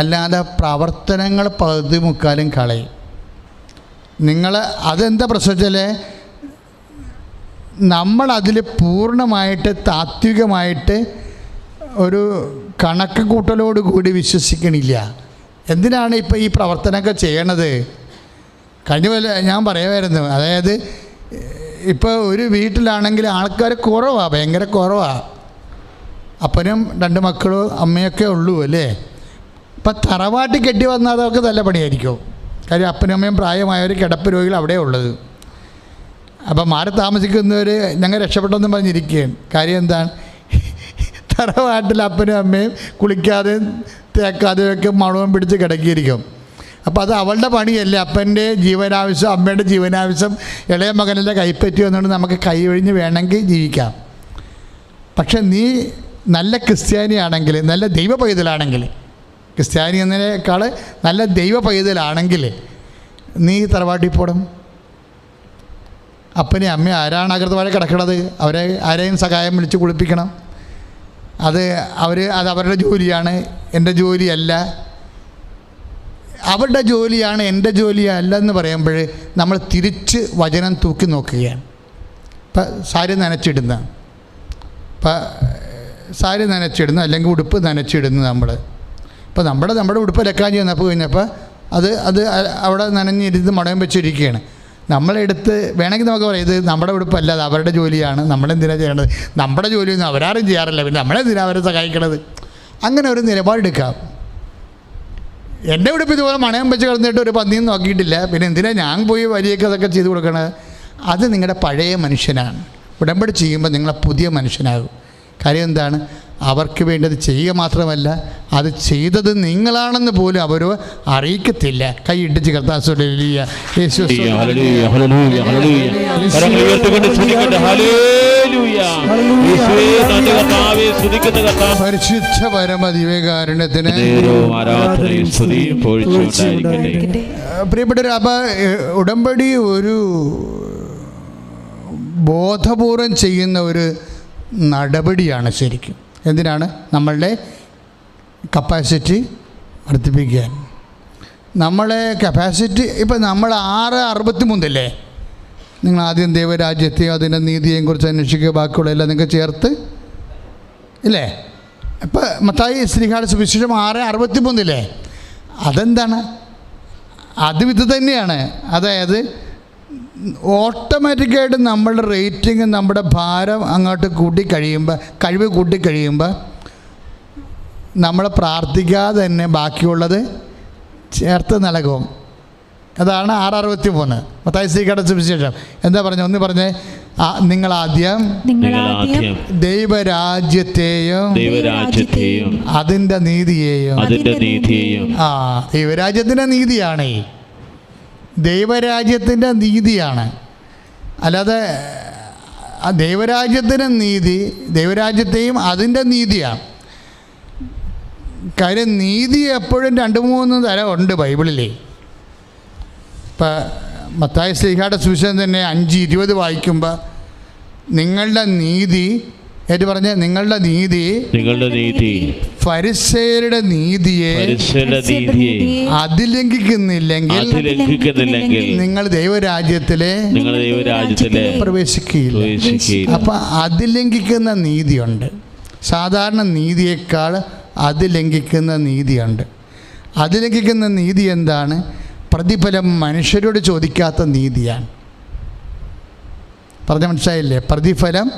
അല്ലാതെ പ്രവർത്തനങ്ങൾ പകുതി മുക്കാലും കളയും. നിങ്ങൾ അതെന്താ പ്രശ്നം? നമ്മളതിൽ പൂർണ്ണമായിട്ട് താത്വികമായിട്ട് ഒരു കണക്ക് കൂട്ടലോടുകൂടി വിശ്വസിക്കണില്ല. എന്തിനാണ് ഇപ്പോൾ ഈ പ്രവർത്തനമൊക്കെ ചെയ്യണത്? കഴിഞ്ഞ പോലെ ഞാൻ പറയുമായിരുന്നു, അതായത് ഇപ്പോൾ ഒരു വീട്ടിലാണെങ്കിൽ ആൾക്കാർ കുറവാണ്, ഭയങ്കര കുറവാണ്. അപ്പനും 2 മക്കളും അമ്മയൊക്കെ ഉള്ളൂ അല്ലേ. ഇപ്പം തറവാട്ടി കെട്ടി വന്നാൽ അതൊക്കെ നല്ല പണിയായിരിക്കും. കാര്യം അപ്പനും അമ്മയും പ്രായമായവർ, കിടപ്പ് രോഗികൾ അവിടെ ഉള്ളത്. അപ്പം മാറി താമസിക്കുന്നവർ ഞങ്ങൾ രക്ഷപ്പെട്ടെന്ന് പറഞ്ഞിരിക്കുകയും. കാര്യം എന്താണ്? തറവാട്ടിൽ അപ്പനും അമ്മയും കുളിക്കാതെയും തേക്കാതെയൊക്കെ മണവും പിടിച്ച് കിടക്കിയിരിക്കും. അപ്പോൾ അത് അവളുടെ പണിയല്ലേ. അപ്പൻ്റെ ജീവനാവശ്യം, അമ്മയുടെ ജീവനാവശ്യം ഇളയ മകനെല്ലാം കൈപ്പറ്റി വന്നുകൊണ്ട് നമുക്ക് കൈ ഒഴിഞ്ഞ് വേണമെങ്കിൽ ജീവിക്കാം. പക്ഷെ നീ നല്ല ക്രിസ്ത്യാനിയാണെങ്കിൽ, നല്ല ദൈവ പൈതലാണെങ്കിൽ, ക്രിസ്ത്യാനി എന്നതിനേക്കാൾ നല്ല ദൈവ പൈതലാണെങ്കിൽ നീ തറവാട്ടിൽ പോടും. അപ്പനെ അമ്മ ആരാണ് അകൃതമായി കിടക്കണത്? അവരെ ആരെയും സഹായം വിളിച്ച് കുളിപ്പിക്കണം. അത് അവരുടെ ജോലിയാണ്, എൻ്റെ ജോലിയല്ല. അവരുടെ ജോലിയാണ്, എൻ്റെ ജോലിയല്ല എന്ന് പറയുമ്പോൾ നമ്മൾ തിരിച്ച് വചനം തൂക്കി നോക്കുകയാണ്. ഇപ്പം സാരി നനച്ചിടുന്ന അല്ലെങ്കിൽ ഉടുപ്പ് നനച്ചിടുന്നു നമ്മൾ. ഇപ്പോൾ നമ്മുടെ ഉടുപ്പ് ലക്കാൻ ചെന്നപ്പോൾ കഴിഞ്ഞപ്പോൾ അത് അവിടെ നനഞ്ഞിരുന്ന് മടയം വെച്ചിരിക്കുകയാണ്. നമ്മളെടുത്ത് വേണമെങ്കിൽ നമുക്ക് പറയാം, ഇത് നമ്മുടെ ഉടുപ്പല്ല, അത് അവരുടെ ജോലിയാണ്, നമ്മളെന്തിനാണ് ചെയ്യേണ്ടത്? നമ്മുടെ ജോലിയൊന്നും അവരാരും ചെയ്യാറില്ല, പിന്നെ നമ്മളെന്തിനാണ് അവരെ സഹായിക്കണത്? അങ്ങനെ ഒരു നിലപാടെടുക്കാം. എൻ്റെ ഉടുപ്പ് ഇതുപോലെ മണയം വെച്ച് കിടന്നിട്ട് ഒരു പന്നിയും നോക്കിയിട്ടില്ല, പിന്നെ എന്തിനാണ് ഞാൻ പോയി വരിയൊക്കെ അതൊക്കെ ചെയ്ത് കൊടുക്കണത്? അത് നിങ്ങളുടെ പഴയ മനുഷ്യനാണ്. ഉടമ്പടി ചെയ്യുമ്പോൾ നിങ്ങളെ പുതിയ മനുഷ്യനാകും. കാര്യം എന്താണ്? അവർക്ക് വേണ്ടത് ചെയ്യുക മാത്രമല്ല, അത് ചെയ്തത് നിങ്ങളാണെന്ന് പോലും അവർ അറിയിക്കത്തില്ല. കൈയിട്ടിച്ച് പരിശുദ്ധ പരമദിവ്യകാരുണ്യത്തിന് പ്രിയപ്പെട്ടവർ, അപ്പോൾ ഉടമ്പടി ഒരു ബോധപൂർവം ചെയ്യുന്ന ഒരു നടപടിയാണ് ശരിക്കും. എന്തിനാണ്? നമ്മളുടെ കപ്പാസിറ്റി വർദ്ധിപ്പിക്കാൻ. നമ്മളെ കപ്പാസിറ്റി ഇപ്പം നമ്മൾ 6:63 നിങ്ങൾ ആദ്യം ദൈവരാജ്യത്തെയും അതിൻ്റെ നീതിയെയും കുറിച്ച് അന്വേഷിക്കുക, ബാക്കിയുള്ള എല്ലാം നിങ്ങൾക്ക് ചേർത്ത് ഇല്ലേ? ഇപ്പം മത്തായി ശ്രീകാട് സുവിശേഷം 6:63 അതെന്താണ്? അതും ഇത് തന്നെയാണ്. അതായത് ഓട്ടോമാറ്റിക്കായിട്ട് നമ്മളുടെ റേറ്റിംഗ്, നമ്മുടെ ഭാരം അങ്ങോട്ട് കൂട്ടിക്കഴിയുമ്പോൾ, കഴിവ് കൂട്ടിക്കഴിയുമ്പോൾ നമ്മൾ പ്രാർത്ഥിക്കാതെ തന്നെ ബാക്കിയുള്ളത് ചേർത്ത് നൽകും. അതാണ് 6:63 മത്തായി ശ്രീകാട് സുവിശേഷം. എന്താ പറഞ്ഞ? ഒന്ന് പറഞ്ഞേ, നിങ്ങളാദ്യം ദൈവരാജ്യത്തെയും അതിൻ്റെ നീതിയെയും. ദൈവരാജ്യത്തിൻ്റെ നീതിയാണ്, ദൈവരാജ്യത്തിൻ്റെ നീതിയാണ്. അല്ലാതെ ദൈവരാജ്യത്തിൻ്റെ നീതി, ദൈവരാജ്യത്തെയും അതിൻ്റെ നീതിയാണ്. കാര്യം നീതി എപ്പോഴും 2-3 തരം ഉണ്ട് ബൈബിളിൽ. ഇപ്പം മത്തായി ശ്ലീഹായുടെ സുവിശേഷം തന്നെ 5:20 വായിക്കുമ്പോൾ നിങ്ങളുടെ നീതി, ഏറ്റു പറഞ്ഞ നിങ്ങളുടെ നീതി ഫരിസേയരുടെ നീതിയെ അതിലംഘിക്കുന്നില്ലെങ്കിൽ നിങ്ങൾ ദൈവരാജ്യത്തിലെ പ്രവേശിക്കുകയില്ല. അപ്പം അതിലംഘിക്കുന്ന നീതിയുണ്ട്. സാധാരണ നീതിയേക്കാൾ അതിലംഘിക്കുന്ന നീതിയുണ്ട്. അതിലംഘിക്കുന്ന നീതി എന്താണ്? പ്രതിഫലം മനുഷ്യരോട് ചോദിക്കാത്ത നീതിയാണ്. പറഞ്ഞ മനസ്സിലായില്ലേ? പ്രതിഫലം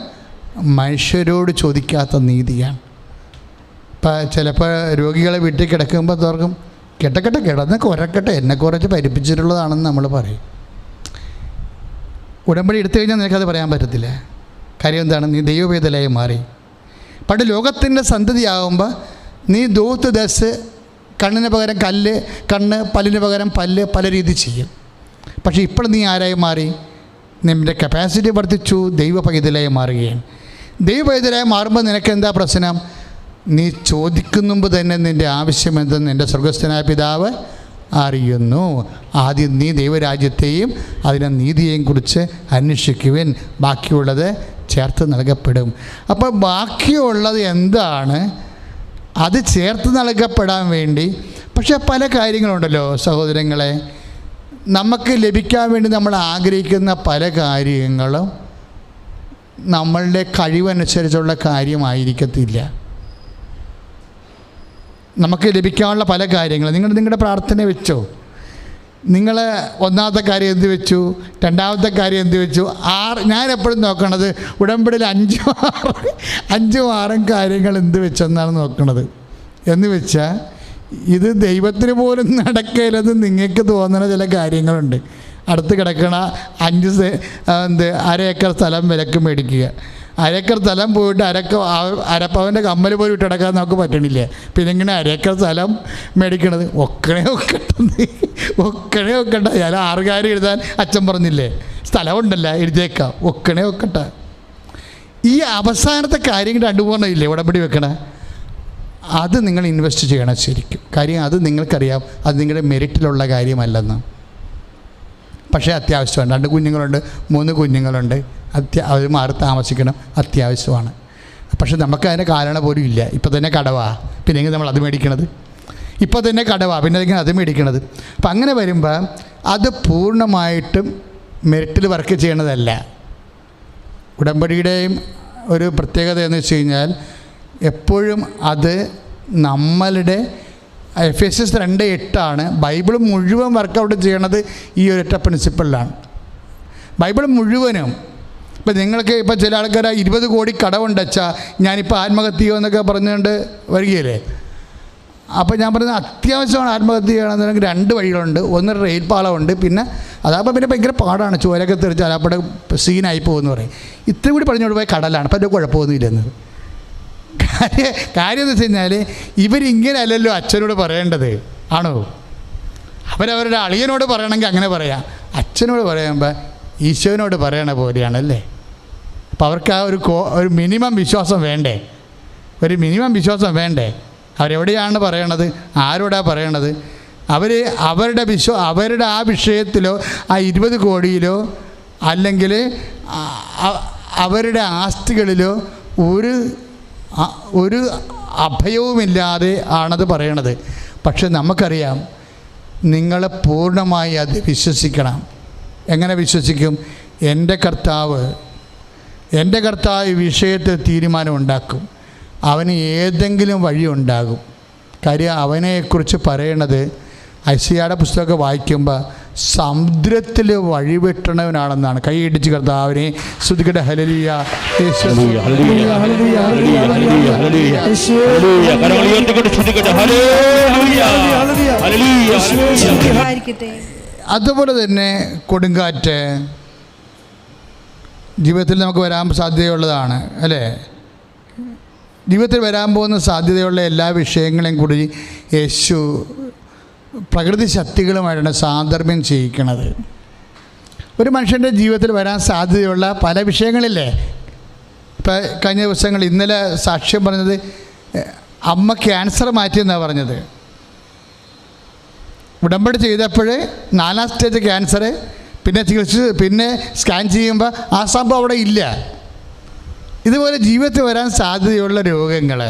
മനുഷ്യരോട് ചോദിക്കാത്ത നീതിയാണ്. ഇപ്പം ചിലപ്പോൾ രോഗികളെ വീട്ടിൽ കിടക്കുമ്പോൾ തോർക്കും കിടക്കട്ടെ കിടന്ന് കുറക്കട്ടെ, എന്നെ കുറച്ച് പരിപ്പിച്ചിട്ടുള്ളതാണെന്ന് നമ്മൾ പറയും. ഉടമ്പടി എടുത്തു കഴിഞ്ഞാൽ നിനക്കത് പറയാൻ പറ്റത്തില്ല. കാര്യം എന്താണ്? നീ ദൈവവേദനയായി മാറി. പണ്ട് ലോകത്തിൻ്റെ സന്തതിയാകുമ്പോൾ നീ ദൂത്ത് ദസ്, കണ്ണിന് പകരം കല്ല്, കണ്ണ്, പല്ലിന് പകരം പല്ല്, പല രീതി ചെയ്യും. പക്ഷേ ഇപ്പോൾ നീ ആരായി മാറി? നിൻ്റെ കപ്പാസിറ്റി വർദ്ധിച്ചു, ദൈവ പൈതലായി മാറുകയാണ്. ദൈവ പൈതലായി മാറുമ്പോൾ നിനക്ക് എന്താ പ്രശ്നം? നീ ചോദിക്കുന്ന മുമ്പ് തന്നെ നിൻ്റെ ആവശ്യം എന്തെന്ന് എൻ്റെ സ്വർഗസ്ഥനായ പിതാവ് അറിയുന്നു. ആദ്യം നീ ദൈവരാജ്യത്തെയും അതിൻ്റെ നീതിയെയും കുറിച്ച് അന്വേഷിക്കുവാൻ, ബാക്കിയുള്ളത് ചേർത്ത് നൽകപ്പെടും. അപ്പോൾ ബാക്കിയുള്ളത് എന്താണ്? അത് ചേർത്ത് നൽകപ്പെടാൻ വേണ്ടി. പക്ഷേ പല കാര്യങ്ങളുണ്ടല്ലോ സഹോദരങ്ങളെ, നമുക്ക് ലഭിക്കാൻ വേണ്ടി നമ്മൾ ആഗ്രഹിക്കുന്ന പല കാര്യങ്ങളും നമ്മളുടെ കഴിവനുസരിച്ചുള്ള കാര്യമായിരിക്കത്തില്ല. നമുക്ക് ലഭിക്കാനുള്ള പല കാര്യങ്ങൾ നിങ്ങളുടെ പ്രാർത്ഥന വെച്ചോ. നിങ്ങൾ ഒന്നാമത്തെ കാര്യം എന്ത് വെച്ചു, രണ്ടാമത്തെ കാര്യം എന്ത് വെച്ചു, ഞാൻ എപ്പോഴും നോക്കണത് ഉടമ്പടിയിൽ 5ഉം 6ഉം കാര്യങ്ങൾ എന്ത് വെച്ചെന്നാണ് നോക്കണത്. എന്ന് വെച്ചാൽ ഇത് ദൈവത്തിന് പോലും നടക്കില്ലെന്ന് നിങ്ങൾക്ക് തോന്നുന്ന ചില കാര്യങ്ങളുണ്ട്. അടുത്ത് കിടക്കണ 1/2 ഏക്കർ സ്ഥലം വിലക്ക് മേടിക്കുക. 1/2 ഏക്കർ സ്ഥലം പോയിട്ട് അരപ്പവൻ്റെ കമ്മൽ പോലും ഇട്ടടക്കാൻ നമുക്ക് പറ്റണില്ല. പിന്നെ ഇങ്ങനെ 1/2 ഏക്കർ സ്ഥലം മേടിക്കണത് ഒക്കണേ ഒക്കട്ടെ. ഞാൻ 6 കാര്യം എഴുതാൻ അച്ഛൻ പറഞ്ഞില്ലേ, സ്ഥലമുണ്ടല്ല എഴുതിയേക്കാം, ഒക്കണേ ഒക്കട്ടെ. ഈ അവസാനത്തെ കാര്യം 2-3 ഇല്ലേ ഉടമ്പടി വെക്കണേ, അത് നിങ്ങൾ ഇൻവെസ്റ്റ് ചെയ്യണം ശരിക്കും. കാര്യം അത് നിങ്ങൾക്കറിയാം, അത് നിങ്ങളുടെ മെറിറ്റിലുള്ള കാര്യമല്ലെന്ന്. പക്ഷേ അത്യാവശ്യമാണ്. 2 കുഞ്ഞുങ്ങളുണ്ട്, 3 കുഞ്ഞുങ്ങളുണ്ട്, അവർ മാറി താമസിക്കണം, അത്യാവശ്യമാണ്. പക്ഷെ നമുക്കതിൻ്റെ കാരണം പോലും ഇല്ല. ഇപ്പം തന്നെ കടവാ, പിന്നെ നമ്മൾ അത് മേടിക്കണത്. ഇപ്പോൾ തന്നെ കടവാ, പിന്നെ എങ്ങനെ അത് മേടിക്കണത്. അപ്പം അങ്ങനെ വരുമ്പോൾ അത് പൂർണ്ണമായിട്ടും മെറിറ്റിൽ വർക്ക് ചെയ്യണതല്ല. ഉടമ്പടിയുടെയും ഒരു പ്രത്യേകത എന്ന് വെച്ച് കഴിഞ്ഞാൽ എപ്പോഴും അത് നമ്മളുടെ എഫെസ്യസ് 2:8 ബൈബിൾ മുഴുവൻ വർക്കൗട്ട് ചെയ്യണത് ഈ ഒരൊറ്റ പ്രിൻസിപ്പിളിലാണ്. ബൈബിൾ മുഴുവനും. ഇപ്പം നിങ്ങൾക്ക് ഇപ്പോൾ ചില ആൾക്കാർ 20 കോടി കടമുണ്ടച്ചാൽ ഞാനിപ്പോൾ ആത്മഹത്യ എന്നൊക്കെ പറഞ്ഞുകൊണ്ട് വരികയില്ലേ. അപ്പോൾ ഞാൻ പറയുന്നത് അത്യാവശ്യമാണ് ആത്മഹത്യ ചെയ്യണമെന്നുണ്ടെങ്കിൽ 2 വഴികളുണ്ട്. ഒന്ന് റെയിൽ പാളമുണ്ട്, പിന്നെ അതാകുമ്പോൾ പിന്നെ ഭയങ്കര പാടാണ്, ചോരൊക്കെ തെറിച്ച് അലാപ്പടെ സീനായി പോകുമെന്ന് പറയും. ഇത്രയും കൂടി പറഞ്ഞുകൊണ്ട് പോയ കടലാണ്, അപ്പം അതിൻ്റെ കുഴപ്പമൊന്നുമില്ലെന്ന്. കാര്യം എന്ന് വെച്ച് കഴിഞ്ഞാൽ ഇവരിങ്ങനെ അല്ലല്ലോ അച്ഛനോട് പറയേണ്ടത്, ആണോ? അവരവരുടെ അളിയനോട് പറയണമെങ്കിൽ അങ്ങനെ പറയാം. അച്ഛനോട് പറയുമ്പോൾ ഈശോനോട് പറയണ പോലെയാണല്ലേ. അപ്പോൾ അവർക്ക് ആ ഒരു മിനിമം വിശ്വാസം വേണ്ടേ, ഒരു മിനിമം വിശ്വാസം വേണ്ടേ. അവരെവിടെയാണ് പറയണത്, ആരോടാണ് പറയണത്? അവരുടെ ആ വിഷയത്തിലോ ആ 20 കോടിയിലോ അല്ലെങ്കിൽ അവരുടെ ആസ്തികളിലോ ഒരു അഭയവുമില്ലാതെ ആണത് പറയണത്. പക്ഷെ നമുക്കറിയാം, നിങ്ങൾ പൂർണ്ണമായി അത് വിശ്വസിക്കണം. എങ്ങനെ വിശ്വസിക്കും? എൻ്റെ കർത്താവ് ഈ വിഷയത്തിൽ തീരുമാനമുണ്ടാക്കും. അവന് ഏതെങ്കിലും വഴി ഉണ്ടാകും. കാര്യം അവനെക്കുറിച്ച് പറയണത് ഐസിയായുടെ പുസ്തകമൊക്കെ വായിക്കുമ്പോൾ സമുദ്രത്തിൽ വഴിവെട്ടണവനാണെന്നാണ്. കൈയിടിച്ച് കർത്താവിനെ സ്തുതിക്കട്ടെ. ഹല്ലേലൂയ. അതുപോലെ തന്നെ കൊടുങ്കാറ്റ് ജീവിതത്തിൽ നമുക്ക് വരാൻ സാധ്യതയുള്ളതാണ് അല്ലേ. ജീവിതത്തിൽ വരാൻ പോകുന്ന സാധ്യതയുള്ള എല്ലാ വിഷയങ്ങളെയും കൂടി യേശു പ്രകൃതി ശക്തികളുമായിട്ടാണ് സാദൃശ്യം ചെയ്യിക്കുന്നത്. ഒരു മനുഷ്യൻ്റെ ജീവിതത്തിൽ വരാൻ സാധ്യതയുള്ള പല വിഷയങ്ങളില്ലേ. ഇപ്പം കഴിഞ്ഞ ദിവസങ്ങൾ ഇന്നലെ സാക്ഷ്യം പറഞ്ഞത് അമ്മ ക്യാൻസർ മാറ്റിയെന്നാണ് പറഞ്ഞത്. ഉടമ്പടി ചെയ്തപ്പോൾ 4ാം സ്റ്റേജ് ക്യാൻസർ, പിന്നെ പിന്നെ സ്കാൻ ചെയ്യുമ്പോൾ ആ സംഭവം അവിടെ ഇല്ല. ഇതുപോലെ ജീവിതത്തിൽ വരാൻ സാധ്യതയുള്ള രോഗങ്ങൾ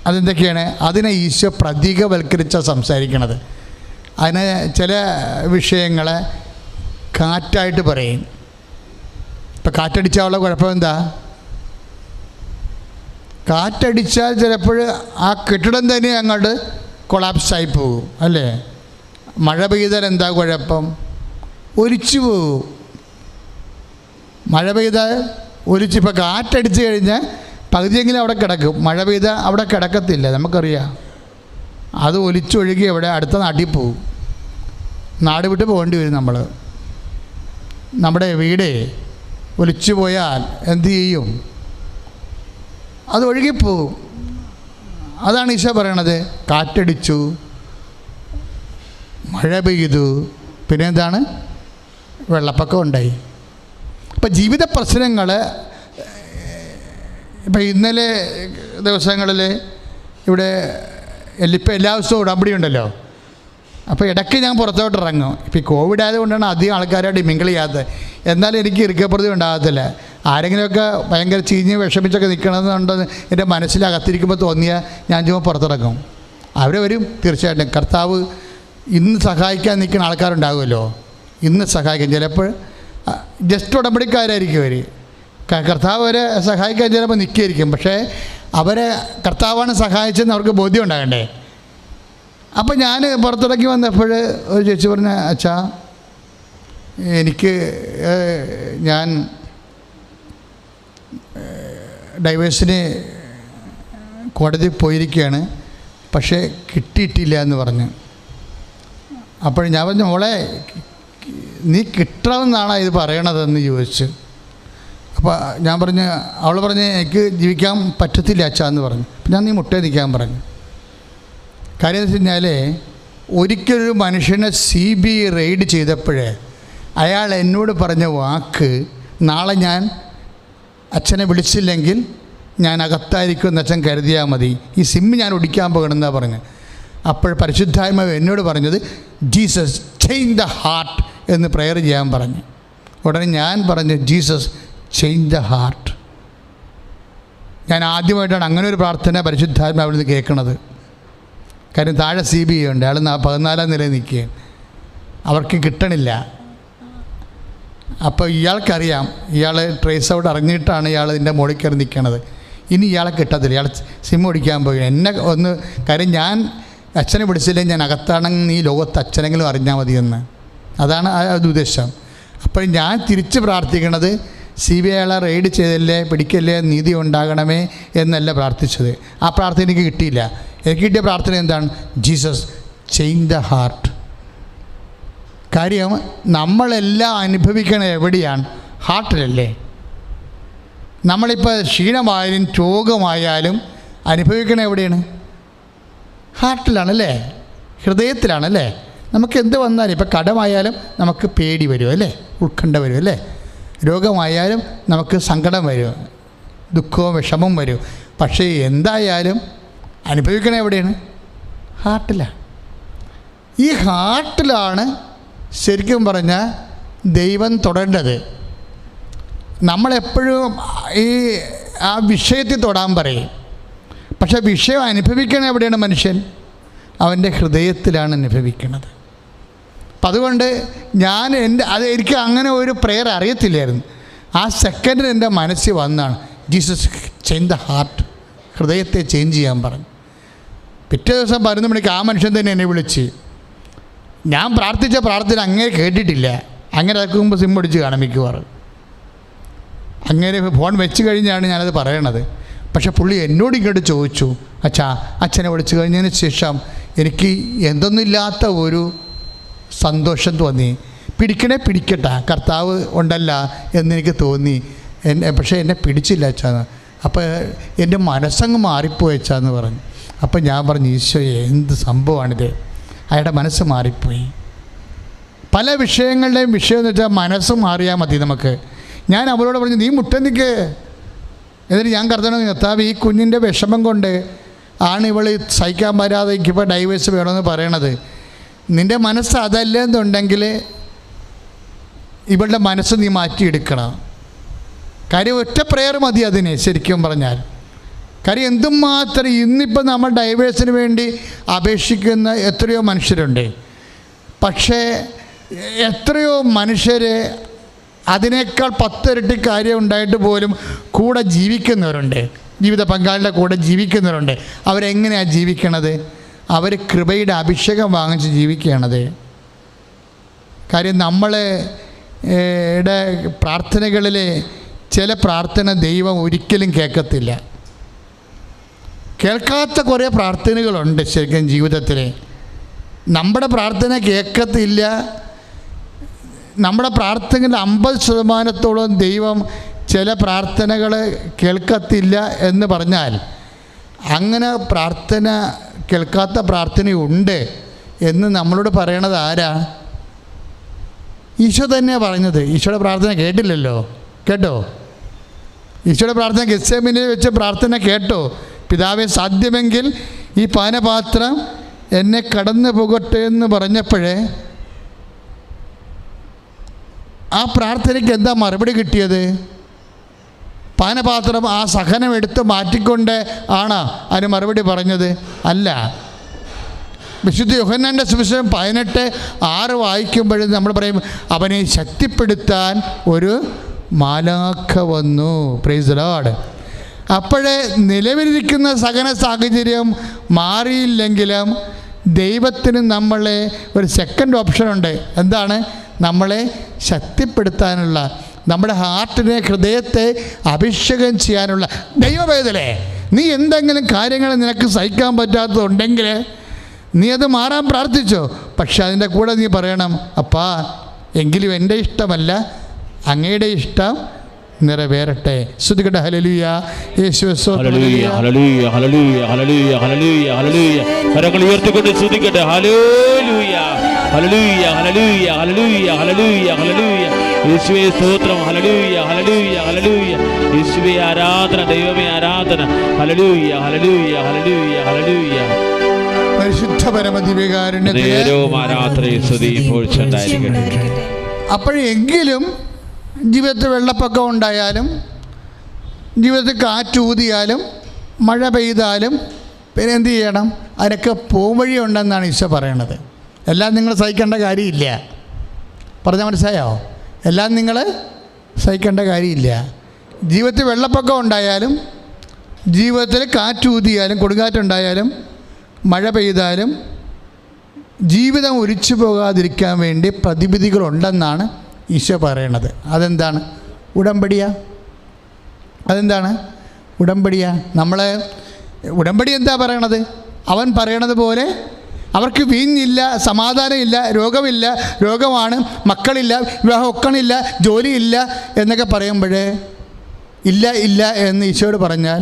അതെന്തൊക്കെയാണ്? അതിനെ ഈശോ പ്രതീകവൽക്കരിച്ച സംസാരിക്കണത്. അതിന് ചില വിഷയങ്ങളെ കാറ്റായിട്ട് പറയും. ഇപ്പം കാറ്റടിച്ചാലുള്ള കുഴപ്പം എന്താ? കാറ്റടിച്ചാൽ ചിലപ്പോൾ ആ കെട്ടിടം തന്നെ അങ്ങോട്ട് കൊളാപ്സായി പോകും അല്ലേ. മഴ പെയ്താൽ എന്താ കുഴപ്പം? ഒലിച്ചു പോകും. മഴ പെയ്ത ഒലിച്ചിപ്പോൾ കാറ്റടിച്ച് കഴിഞ്ഞാൽ പകുതിയെങ്കിലും അവിടെ കിടക്കും. മഴ പെയ്ത അവിടെ കിടക്കത്തില്ല, നമുക്കറിയാം. അത് ഒലിച്ചൊഴുകി അവിടെ അടുത്ത നാട്ടിൽ പോവും. നാട് വിട്ട് പോകേണ്ടി വരും നമ്മൾ. നമ്മുടെ വീട് ഒലിച്ചു പോയാൽ എന്തു ചെയ്യും? അത് ഒഴുകിപ്പോവും. അതാണ് ഈശോ പറയണത്. കാറ്റടിച്ചു, മഴ പെയ്തു, പിന്നെ എന്താണ്? വെള്ളപ്പൊക്കം ഉണ്ടായി. അപ്പം ജീവിത പ്രശ്നങ്ങൾ ഇപ്പം ഇന്നലെ ദിവസങ്ങളിൽ ഇവിടെ ഇപ്പോൾ എല്ലാ ദിവസവും ഉടമ്പടി ഉണ്ടല്ലോ. അപ്പോൾ ഇടയ്ക്ക് ഞാൻ പുറത്തോട്ട് ഇറങ്ങും. ഇപ്പോൾ ഈ കോവിഡ് ആയതുകൊണ്ടാണ് അധികം ആൾക്കാരായിട്ട് മിങ്കിൾ ചെയ്യാത്തത്. എന്നാലും എനിക്ക് ഇറുക്കപ്രതി ഉണ്ടാകത്തില്ല. ആരെങ്കിലുമൊക്കെ ഭയങ്കര ചീഞ്ഞ് വിഷമിച്ചൊക്കെ നിൽക്കണമെന്നുണ്ടെന്ന് എൻ്റെ മനസ്സിലകത്തിരിക്കുമ്പോൾ തോന്നിയാൽ ഞാൻ ചുമ്മാ പുറത്തിറങ്ങും. അവർ വരും തീർച്ചയായിട്ടും. കർത്താവ് ഇന്ന് സഹായിക്കാൻ നിൽക്കുന്ന ആൾക്കാരുണ്ടാകുമല്ലോ, ഇന്ന് സഹായിക്കും. ചിലപ്പോൾ ജസ്റ്റ് ഉടമ്പടിക്കാരായിരിക്കും അവർ. കർത്താവ് അവരെ സഹായിക്കാൻ ചിലപ്പോൾ നിൽക്കുകയായിരിക്കും. പക്ഷേ അവരെ കർത്താവാണ് സഹായിച്ചതെന്ന് അവർക്ക് ബോധ്യം ഉണ്ടാകണ്ടേ. അപ്പോൾ ഞാൻ പുറത്തിറങ്ങി വന്നപ്പോൾ ഒരു ചേച്ചി പറഞ്ഞ, അച്ഛാ ഞാൻ ഡൈവേഴ്സിന് കോടതി പോയിരിക്കുകയാണ്, പക്ഷേ കിട്ടിയിട്ടില്ല എന്ന് പറഞ്ഞു. അപ്പോൾ ഞാൻ പറഞ്ഞു, മോളെ നീ കിട്ടണമെന്നാണോ ഇത് പറയണതെന്ന് ചോദിച്ചു. അപ്പോൾ ഞാൻ പറഞ്ഞു, അവൾ പറഞ്ഞ് എനിക്ക് ജീവിക്കാൻ പറ്റത്തില്ല അച്ഛാ എന്ന് പറഞ്ഞു. അപ്പം ഞാൻ നീ മുട്ടേ നിൽക്കാൻ പറഞ്ഞു. കാര്യം എന്ന് വെച്ച് കഴിഞ്ഞാൽ ഒരിക്കലൊരു മനുഷ്യനെ CBI റെയ്ഡ് ചെയ്തപ്പോൾ അയാൾ എന്നോട് പറഞ്ഞ വാക്ക്, നാളെ ഞാൻ അച്ഛനെ വിളിച്ചില്ലെങ്കിൽ ഞാൻ അകത്തായിരിക്കുമെന്ന് അച്ഛൻ കരുതിയാൽ മതി, ഈ സിമ്മ് ഞാൻ ഒടിക്കാൻ പോകണമെന്നാണ് പറഞ്ഞു. അപ്പോൾ പരിശുദ്ധാത്മാവ് എന്നോട് പറഞ്ഞത് ജീസസ് ചേഞ്ച് ദ ഹാർട്ട് എന്ന് പ്രെയർ ചെയ്യാൻ പറഞ്ഞു. ഉടനെ ഞാൻ പറഞ്ഞു, ജീസസ് ചേഞ്ച് ദ ഹാർട്ട്. ഞാൻ ആദ്യമായിട്ടാണ് അങ്ങനെ ഒരു പ്രാർത്ഥന പരിശുദ്ധാത്മാവിൽ നിന്ന് കേൾക്കുന്നത്. കാര്യം താഴെ CBI ഉണ്ട്, അയാൾ 14-ാം നിലയിൽ നിൽക്കുകയാണ്, അവർക്ക് കിട്ടണില്ല. അപ്പോൾ ഇയാൾക്കറിയാം, ഇയാൾ ട്രേസ് ഔട്ട് ഇറങ്ങിയിട്ടാണ് ഇയാൾ ഇതിൻ്റെ മുകളിൽ കയറി നിൽക്കണത്. ഇനി ഇയാളെ കിട്ടത്തില്ല, ഇയാൾ സിം ഓടിക്കാൻ പോയി. എന്നെ ഒന്ന് കാര്യം ഞാൻ അച്ഛനെ വിളിച്ചില്ലെങ്കിൽ ഞാൻ അകത്താണെങ്കിൽ ഈ ലോകത്ത് അച്ഛനെങ്കിലും അറിഞ്ഞാൽ മതിയെന്ന്. അതാണ് അത് ഉദ്ദേശം. അപ്പോൾ ഞാൻ തിരിച്ച് പ്രാർത്ഥിക്കണത് CBI അയാളെ റെയ്ഡ് ചെയ്തല്ലേ, പിടിക്കല്ലേ, നീതി ഉണ്ടാകണമേ എന്നല്ല പ്രാർത്ഥിച്ചത്. ആ പ്രാർത്ഥന എനിക്ക് കിട്ടിയില്ല. എനിക്ക് കിട്ടിയ പ്രാർത്ഥന എന്താണ്? Jesus change the heart. കാര്യം നമ്മളെല്ലാം അനുഭവിക്കണത് എവിടെയാണ്? ഹാർട്ടിലല്ലേ. നമ്മളിപ്പോൾ ക്ഷീണമായാലും രോഗമായാലും അനുഭവിക്കണത് എവിടെയാണ്? ഹാർട്ടിലാണല്ലേ, ഹൃദയത്തിലാണല്ലേ. നമുക്ക് എന്ത് വന്നാലും, ഇപ്പോൾ കടമായാലും നമുക്ക് പേടി വരും അല്ലേ, ഉത്കണ്ഠ വരും അല്ലേ. രോഗമായാലും നമുക്ക് സങ്കടം വരും, ദുഃഖവും വിഷമവും വരും. പക്ഷേ എന്തായാലും അനുഭവിക്കണത് എവിടെയാണ്? ഹാർട്ടിലാണ്. ഈ ഹാർട്ടിലാണ് ശരിക്കും പറഞ്ഞാൽ ദൈവം തൊടേണ്ടത്. നമ്മളെപ്പോഴും ആ വിഷയത്തിൽ തൊടാൻ പറയും. പക്ഷേ വിഷയം അനുഭവിക്കണത് എവിടെയാണ്? മനുഷ്യൻ അവൻ്റെ ഹൃദയത്തിലാണ് അനുഭവിക്കുന്നത്. അപ്പം അതുകൊണ്ട് എനിക്ക് അങ്ങനെ ഒരു പ്രെയർ അറിയത്തില്ലായിരുന്നു. ആ സെക്കൻഡിൽ എൻ്റെ മനസ്സിൽ വന്നാണ് ജീസസ് ചേഞ്ച് ദ ഹാർട്ട്, ഹൃദയത്തെ ചേഞ്ച് ചെയ്യാൻ പറഞ്ഞു. പിറ്റേ ദിവസം 11 മണിക്ക് ആ മനുഷ്യൻ തന്നെ എന്നെ വിളിച്ച്, ഞാൻ പ്രാർത്ഥിച്ച പ്രാർത്ഥന അങ്ങനെ കേട്ടിട്ടില്ല, അങ്ങനെ അതൊക്കെ മുമ്പ് സിം അടിച്ച് കാണിക്കുവാറ്. അങ്ങനെ ഫോൺ വെച്ച് കഴിഞ്ഞാണ് ഞാനത് പറയണത്. പക്ഷെ പുള്ളി എന്നോട് ഇങ്ങോട്ട് ചോദിച്ചു, അച്ഛനെ വിളിച്ചു കഴിഞ്ഞതിന് ശേഷം എനിക്ക് എന്തൊന്നുമില്ലാത്ത ഒരു സന്തോഷം തോന്നി. പിടിക്കട്ടെ, കർത്താവ് ഉണ്ടല്ല എന്നെനിക്ക് തോന്നി. പക്ഷേ എന്നെ പിടിച്ചില്ല അച്ഛാന്ന്. അപ്പോൾ എൻ്റെ മനസ്സങ്ങ് മാറിപ്പോയി അച്ഛാന്ന് പറഞ്ഞു. അപ്പം ഞാൻ പറഞ്ഞു, ഈശോയെ എന്ത് സംഭവമാണിത്, അയാളുടെ മനസ്സ് മാറിപ്പോയി. പല വിഷയങ്ങളുടെയും വിഷയം എന്ന് വെച്ചാൽ മനസ്സ് മാറിയാൽ മതി നമുക്ക്. ഞാൻ അവരോട് പറഞ്ഞു, നീ മുട്ടനിക്ക്. എന്നിട്ട് ഞാൻ കർത്താവ് ഈ കുഞ്ഞിൻ്റെ വിഷമം കൊണ്ട് ആണ് ഇവൾ സഹിക്കാൻ പറ്റാതെ എനിക്കിപ്പോൾ ഡൈവേഴ്സ് വേണമെന്ന് പറയണത്. നിൻ്റെ മനസ്സ് അതല്ലെന്നുണ്ടെങ്കിൽ ഇവളുടെ മനസ്സ് നീ മാറ്റിയെടുക്കണം. കാര്യം ഒറ്റ പ്രെയർ മതി അതിന്. ശരിക്കും പറഞ്ഞാൽ കാര്യം എന്തുമാത്രം ഇന്നിപ്പോൾ നമ്മൾ ഡൈവേഴ്സിന് വേണ്ടി അപേക്ഷിക്കുന്ന എത്രയോ മനുഷ്യരുണ്ട്. പക്ഷേ എത്രയോ മനുഷ്യർ അതിനേക്കാൾ 10 ഇരട്ടി കാര്യം ഉണ്ടായിട്ട് പോലും കൂടെ ജീവിക്കുന്നവരുണ്ട്, ജീവിത പങ്കാളിയുടെ കൂടെ ജീവിക്കുന്നവരുണ്ട്. അവരെങ്ങനെയാണ് ജീവിക്കണത്? അവർ കൃപയുടെ അഭിഷേകം വാങ്ങിച്ച് ജീവിക്കുകയാണത്. കാര്യം നമ്മൾ യുടെ പ്രാർത്ഥനകളിലെ ചില പ്രാർത്ഥന ദൈവം ഒരിക്കലും കേൾക്കത്തില്ല. കേൾക്കാത്ത കുറേ പ്രാർത്ഥനകളുണ്ട് ശരിക്കും ജീവിതത്തിൽ. നമ്മുടെ പ്രാർത്ഥന കേൾക്കത്തില്ല. നമ്മുടെ പ്രാർത്ഥനയുടെ 50% ദൈവം ചില പ്രാർത്ഥനകൾ കേൾക്കത്തില്ല എന്ന് പറഞ്ഞാൽ, അങ്ങനെ പ്രാർത്ഥന കേൾക്കാത്ത പ്രാർത്ഥനയുണ്ട് എന്ന് നമ്മളോട് പറയണത് ആരാ? ഈശോ തന്നെയാണ് പറഞ്ഞത്. ഈശോയുടെ പ്രാർത്ഥന കേട്ടില്ലല്ലോ. കേട്ടോ? ഈശോയുടെ പ്രാർത്ഥന ഗെത്സേമനിൽ വെച്ച് പ്രാർത്ഥന കേട്ടോ? പിതാവേ, സാധ്യമെങ്കിൽ ഈ പാനപാത്രം എന്നെ കടന്നു പോകട്ടെ എന്ന് പറഞ്ഞപ്പോഴേ ആ പ്രാർത്ഥനയ്ക്ക് എന്താ മറുപടി കിട്ടിയത്? പാനപാത്രം ആ സഹനം എടുത്ത് മാറ്റിക്കൊണ്ട് ആണ് അതിന് മറുപടി പറഞ്ഞത്? അല്ല. വിശുദ്ധ യോഹന്നാൻ്റെ സുവിശേഷം 18:6 വായിക്കുമ്പോഴും നമ്മൾ പറയും, അവനെ ശക്തിപ്പെടുത്താൻ ഒരു മാലാഖ വന്നു. Praise the Lord. അപ്പോഴേ നിലവിലിരിക്കുന്ന സഹന സാഹചര്യം മാറിയില്ലെങ്കിലും ദൈവത്തിന് നമ്മളെ ഒരു സെക്കൻഡ് ഓപ്ഷനുണ്ട്. എന്താണ്? നമ്മളെ ശക്തിപ്പെടുത്താനുള്ള, നമ്മുടെ ഹാർട്ടിനെ, ഹൃദയത്തെ അഭിഷേകം ചെയ്യാനുള്ള. ദൈവവേദലേ, നീ എന്തെങ്കിലും കാര്യങ്ങൾ നിനക്ക് സഹിക്കാൻ പറ്റാത്തതുണ്ടെങ്കിൽ നീ അത് മാറാൻ പ്രാർത്ഥിച്ചോ. പക്ഷെ അതിൻ്റെ കൂടെ നീ പറയണം, അപ്പാ, എങ്കിലും എൻ്റെ ഇഷ്ടമല്ല, അങ്ങയുടെ ഇഷ്ടം നിറവേറട്ടെ. സ്തുതിക്കട്ടെ. ഹല്ലേലൂയ. യേശുവേ സ്തോത്രം. ഹല്ലേലൂയ, ഹല്ലേലൂയ, ഹല്ലേലൂയ, ഹല്ലേലൂയ, ഹല്ലേലൂയ, ഹല്ലേലൂയ. കരങ്ങൾ ഉയർത്തിക്കൊണ്ട് സ്തുതിക്കട്ടെ. ഹല്ലേലൂയ, ഹല്ലേലൂയ, ഹല്ലേലൂയ, ഹല്ലേലൂയ, ഹല്ലേലൂയ, ഹല്ലേലൂയ. യേശുവേ സ്തോത്രം. ഹല്ലേലൂയ, ഹല്ലേലൂയ, ഹല്ലേലൂയ. യേശുവേ ആരാധന, ദൈവമേ ആരാധന. ഹല്ലേലൂയ, ഹല്ലേലൂയ, ഹല്ലേലൂയ, ഹല്ലേലൂയ. പരിശുദ്ധ പരമദിവ്യകാരുണ്യത്തിലെ അപ്പോഴെങ്കിലും ജീവിതത്തിൽ വെള്ളപ്പൊക്കം ഉണ്ടായാലും, ജീവിതത്തിൽ കാറ്റൂതിയാലും, മഴ പെയ്താലും പിന്നെ എന്ത് ചെയ്യണം? അതിനൊക്കെ പോംവഴി ഉണ്ടെന്നാണ് ഈശോ പറയണത്. എല്ലാം നിങ്ങൾ സഹിക്കേണ്ട കാര്യമില്ല. പറഞ്ഞാൽ മനസ്സിലായോ? എല്ലാം നിങ്ങൾ സഹിക്കേണ്ട കാര്യമില്ല. ജീവിതത്തിൽ വെള്ളപ്പൊക്കം ഉണ്ടായാലും, ജീവിതത്തിൽ കാറ്റൂതിയാലും, കൊടുങ്കാറ്റുണ്ടായാലും, മഴ പെയ്താലും ജീവിതം ഒലിച്ചു പോകാതിരിക്കാൻ വേണ്ടി പ്രതിവിധികളുണ്ടെന്നാണ് ഈശോ പറയണത്. അതെന്താണ്? ഉടമ്പടിയാ. അതെന്താണ്? ഉടമ്പടിയാ. നമ്മളെ ഉടമ്പടി എന്താ പറയണത്? അവൻ പറയണത് പോലെ അവർക്ക് വീഞ്ഞില്ല, സമാധാനമില്ല, രോഗമില്ല, രോഗമാണ്, മക്കളില്ല, വിവാഹം ഒക്കണില്ല, ജോലിയില്ല എന്നൊക്കെ പറയുമ്പോഴേ ഇല്ല ഇല്ല എന്ന് ഈശോയോട് പറഞ്ഞാൽ,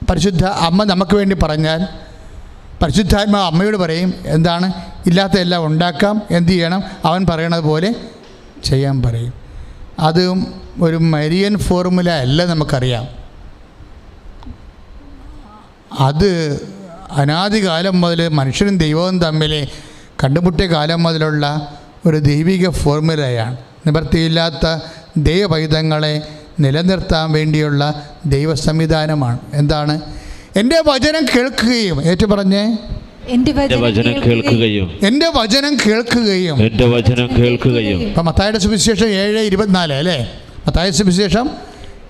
പരിശുദ്ധ അമ്മ നമുക്ക് വേണ്ടി പറഞ്ഞാൽ, പരിശുദ്ധാത്മാ അമ്മയോട് പറയും എന്താണ്? ഇല്ലാത്ത എല്ലാം ഉണ്ടാക്കാം. എന്തു ചെയ്യണം? അവൻ പറയണത് പോലെ ചെയ്യാൻ പറയും. അതും ഒരു മരിയൻ ഫോർമുല അല്ല, നമുക്കറിയാം. അത് അനാദികാലം മുതൽ മനുഷ്യനും ദൈവവും തമ്മിൽ കണ്ടുമുട്ടിയ കാലം മുതലുള്ള ഒരു ദൈവിക ഫോർമുലയാണ്. നിവൃത്തിയില്ലാത്ത ദൈവപൈതങ്ങളെ നിലനിർത്താൻ വേണ്ടിയുള്ള ദൈവ സംവിധാനമാണ്. എന്താണ്? എൻ്റെ വചനം കേൾക്കുകയും, ഏറ്റു പറഞ്ഞേ, എൻ്റെ വചനം കേൾക്കുകയും, എൻ്റെ വചനം കേൾക്കുകയും, എൻ്റെ വചനം കേൾക്കുകയും. ഇപ്പം മത്തായിയുടെ സുവിശേഷം 7:24 അല്ലേ? മത്തായി സുവിശേഷം